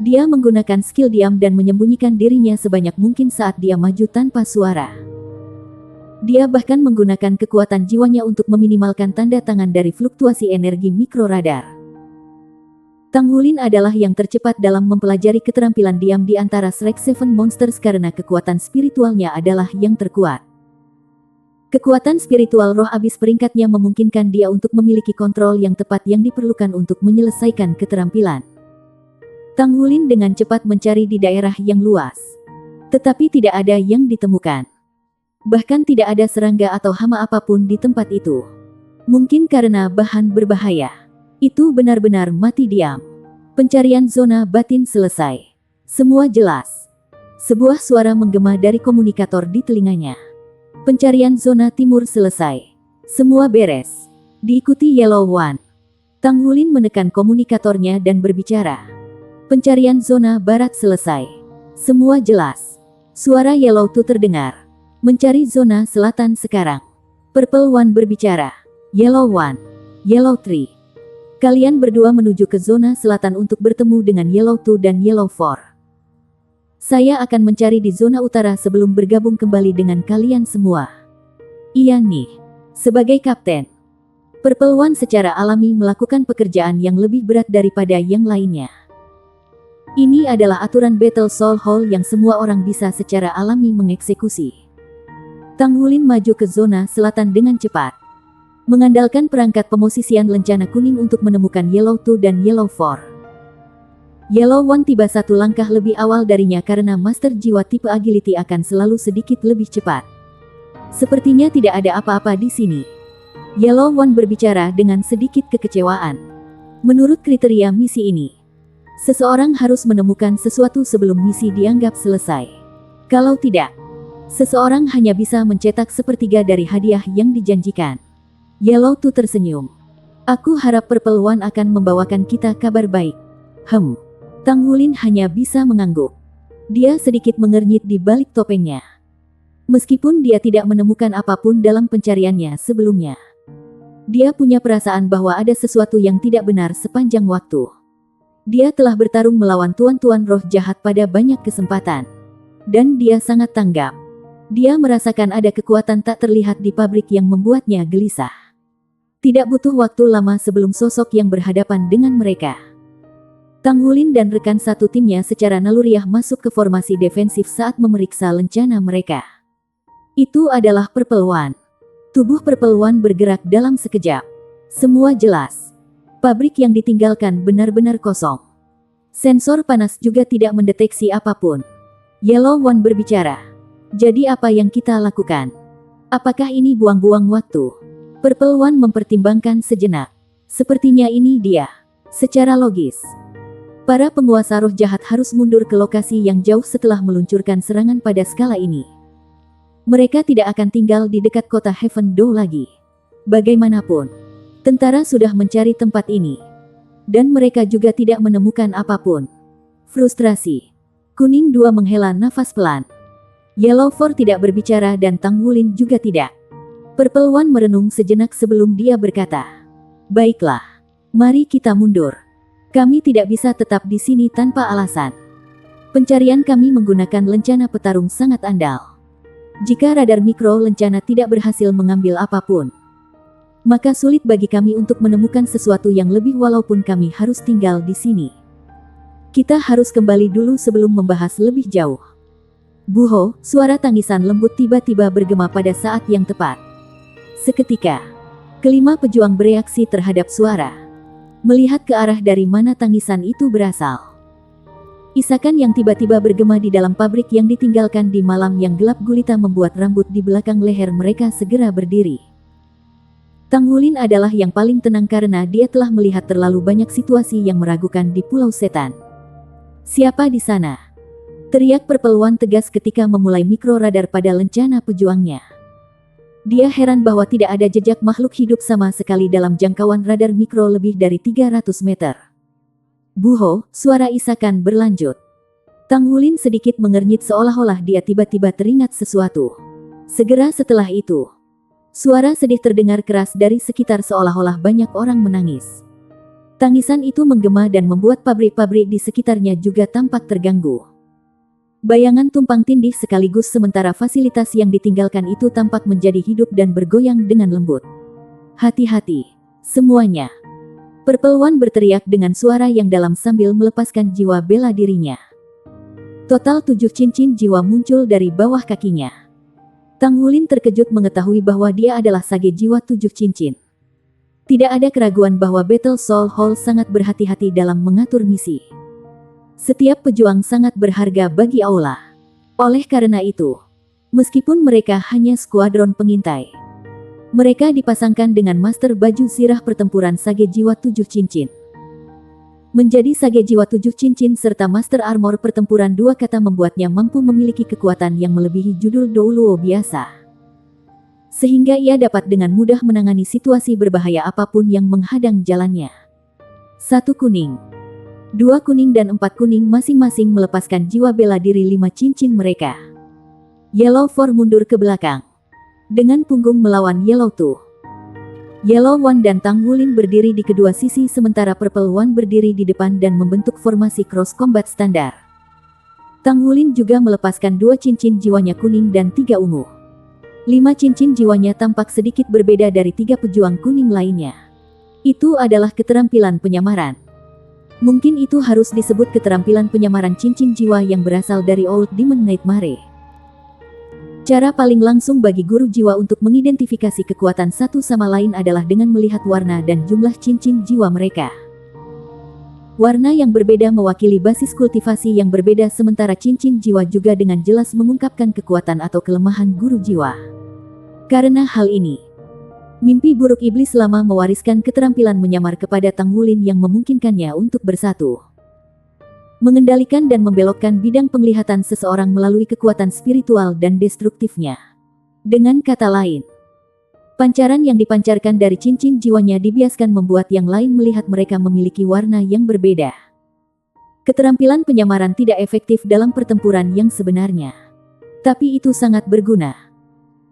dia menggunakan skill diam dan menyembunyikan dirinya sebanyak mungkin saat dia maju tanpa suara. Dia bahkan menggunakan kekuatan jiwanya untuk meminimalkan tanda tangan dari fluktuasi energi mikroradar. Tang Wulin adalah yang tercepat dalam mempelajari keterampilan diam di antara Shrek Seven Monsters karena kekuatan spiritualnya adalah yang terkuat. Kekuatan spiritual roh abis peringkatnya memungkinkan dia untuk memiliki kontrol yang tepat yang diperlukan untuk menyelesaikan keterampilan. Tang Wulin dengan cepat mencari di daerah yang luas. Tetapi tidak ada yang ditemukan. Bahkan tidak ada serangga atau hama apapun di tempat itu. Mungkin karena bahan berbahaya. Itu benar-benar mati diam. Pencarian zona batin selesai. Semua jelas. Sebuah suara menggema dari komunikator di telinganya. Pencarian zona timur selesai. Semua beres. Diikuti Yellow One. Tang Wulin menekan komunikatornya dan berbicara. Pencarian zona barat selesai. Semua jelas. Suara Yellow Two terdengar. Mencari zona selatan sekarang. Purple One berbicara. Yellow One. Yellow Three. Kalian berdua menuju ke zona selatan untuk bertemu dengan Yellow Two dan Yellow Four. Saya akan mencari di zona utara sebelum bergabung kembali dengan kalian semua. Iya nih. Sebagai kapten, Purple One secara alami melakukan pekerjaan yang lebih berat daripada yang lainnya. Ini adalah aturan Battle Soul Hall yang semua orang bisa secara alami mengeksekusi. Tang Wulin maju ke zona selatan dengan cepat. Mengandalkan perangkat pemosisian lencana kuning untuk menemukan Yellow Two dan Yellow Four. Yellow One tiba satu langkah lebih awal darinya karena master jiwa tipe agility akan selalu sedikit lebih cepat. Sepertinya tidak ada apa-apa di sini. Yellow One berbicara dengan sedikit kekecewaan. Menurut kriteria misi ini, seseorang harus menemukan sesuatu sebelum misi dianggap selesai. Kalau tidak, seseorang hanya bisa mencetak sepertiga dari hadiah yang dijanjikan. Yellow Two tersenyum. Aku harap Purple One akan membawakan kita kabar baik. Tang Wulin hanya bisa mengangguk. Dia sedikit mengernyit di balik topengnya. Meskipun dia tidak menemukan apapun dalam pencariannya sebelumnya. Dia punya perasaan bahwa ada sesuatu yang tidak benar sepanjang waktu. Dia telah bertarung melawan tuan-tuan roh jahat pada banyak kesempatan. Dan dia sangat tanggap. Dia merasakan ada kekuatan tak terlihat di pabrik yang membuatnya gelisah. Tidak butuh waktu lama sebelum sosok yang berhadapan dengan mereka. Tang Wulin dan rekan satu timnya secara naluriah masuk ke formasi defensif saat memeriksa lencana mereka. Itu adalah Purple One. Tubuh Purple One bergerak dalam sekejap. Semua jelas. Pabrik yang ditinggalkan benar-benar kosong. Sensor panas juga tidak mendeteksi apapun. Yellow One berbicara. Jadi apa yang kita lakukan? Apakah ini buang-buang waktu? Purple One mempertimbangkan sejenak. Sepertinya ini dia. Secara logis, para penguasa roh jahat harus mundur ke lokasi yang jauh setelah meluncurkan serangan pada skala ini. Mereka tidak akan tinggal di dekat kota Heaven Door lagi. Bagaimanapun, tentara sudah mencari tempat ini. Dan mereka juga tidak menemukan apapun. Frustrasi. Kuning 2 menghela nafas pelan. Yellow Four tidak berbicara dan Tang Wulin juga tidak. Purple One merenung sejenak sebelum dia berkata, "Baiklah, mari kita mundur. Kami tidak bisa tetap di sini tanpa alasan. Pencarian kami menggunakan lencana petarung sangat andal. Jika radar mikro lencana tidak berhasil mengambil apapun, maka sulit bagi kami untuk menemukan sesuatu yang lebih walaupun kami harus tinggal di sini. Kita harus kembali dulu sebelum membahas lebih jauh." Buho, suara tangisan lembut tiba-tiba bergema pada saat yang tepat. Seketika, kelima pejuang bereaksi terhadap suara. Melihat ke arah dari mana tangisan itu berasal. Isakan yang tiba-tiba bergema di dalam pabrik yang ditinggalkan di malam yang gelap gulita membuat rambut di belakang leher mereka segera berdiri. Tang Wulin adalah yang paling tenang karena dia telah melihat terlalu banyak situasi yang meragukan di Pulau Setan. "Siapa di sana?" teriak Perpeluan tegas ketika memulai mikroradar pada lencana pejuangnya. Dia heran bahwa tidak ada jejak makhluk hidup sama sekali dalam jangkauan radar mikro lebih dari 300 meter. "Buho," suara isakan berlanjut. Tang Wulin sedikit mengernyit seolah-olah dia tiba-tiba teringat sesuatu. Segera setelah itu, suara sedih terdengar keras dari sekitar seolah-olah banyak orang menangis. Tangisan itu menggema dan membuat pabrik-pabrik di sekitarnya juga tampak terganggu. Bayangan tumpang tindih sekaligus sementara fasilitas yang ditinggalkan itu tampak menjadi hidup dan bergoyang dengan lembut. "Hati-hati, semuanya!" Perpeluan berteriak dengan suara yang dalam sambil melepaskan jiwa bela dirinya. Total 7 cincin jiwa muncul dari bawah kakinya. Tang Wulin terkejut mengetahui bahwa dia adalah sage jiwa 7 cincin. Tidak ada keraguan bahwa Battle Soul Hall sangat berhati-hati dalam mengatur misi. Setiap pejuang sangat berharga bagi Aula. Oleh karena itu, meskipun mereka hanya skuadron pengintai, mereka dipasangkan dengan master baju zirah pertempuran sage jiwa 7 cincin. Menjadi sage jiwa 7 cincin serta master armor pertempuran 2 kata membuatnya mampu memiliki kekuatan yang melebihi judul Douluo biasa. Sehingga ia dapat dengan mudah menangani situasi berbahaya apapun yang menghadang jalannya. 1 kuning, 2 kuning dan 4 kuning masing-masing melepaskan jiwa bela diri 5 cincin mereka. Yellow 4 mundur ke belakang, dengan punggung melawan Yellow 2. Yellow One dan Tang Wulin berdiri di kedua sisi sementara Purple One berdiri di depan dan membentuk formasi cross combat standar. Tang Wulin juga melepaskan 2 cincin jiwanya kuning dan 3 ungu. 5 cincin jiwanya tampak sedikit berbeda dari 3 pejuang kuning lainnya. Itu adalah keterampilan penyamaran. Mungkin itu harus disebut keterampilan penyamaran cincin jiwa yang berasal dari Old Demon Nightmare. Cara paling langsung bagi guru jiwa untuk mengidentifikasi kekuatan satu sama lain adalah dengan melihat warna dan jumlah cincin jiwa mereka. Warna yang berbeda mewakili basis kultivasi yang berbeda sementara cincin jiwa juga dengan jelas mengungkapkan kekuatan atau kelemahan guru jiwa. Karena hal ini, mimpi buruk iblis lama mewariskan keterampilan menyamar kepada Tang Wulin yang memungkinkannya untuk bersatu. Mengendalikan dan membelokkan bidang penglihatan seseorang melalui kekuatan spiritual dan destruktifnya. Dengan kata lain, pancaran yang dipancarkan dari cincin jiwanya dibiaskan membuat yang lain melihat mereka memiliki warna yang berbeda. Keterampilan penyamaran tidak efektif dalam pertempuran yang sebenarnya. Tapi itu sangat berguna.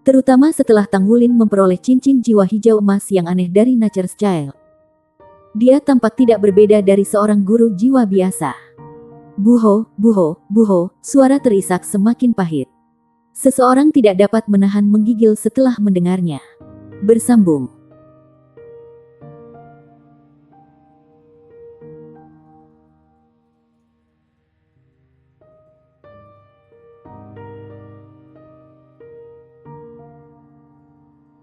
Terutama setelah Tang Wulin memperoleh cincin jiwa hijau emas yang aneh dari Nature's Child. Dia tampak tidak berbeda dari seorang guru jiwa biasa. "Buho, buho, buho," suara terisak semakin pahit. Seseorang tidak dapat menahan menggigil setelah mendengarnya. Bersambung.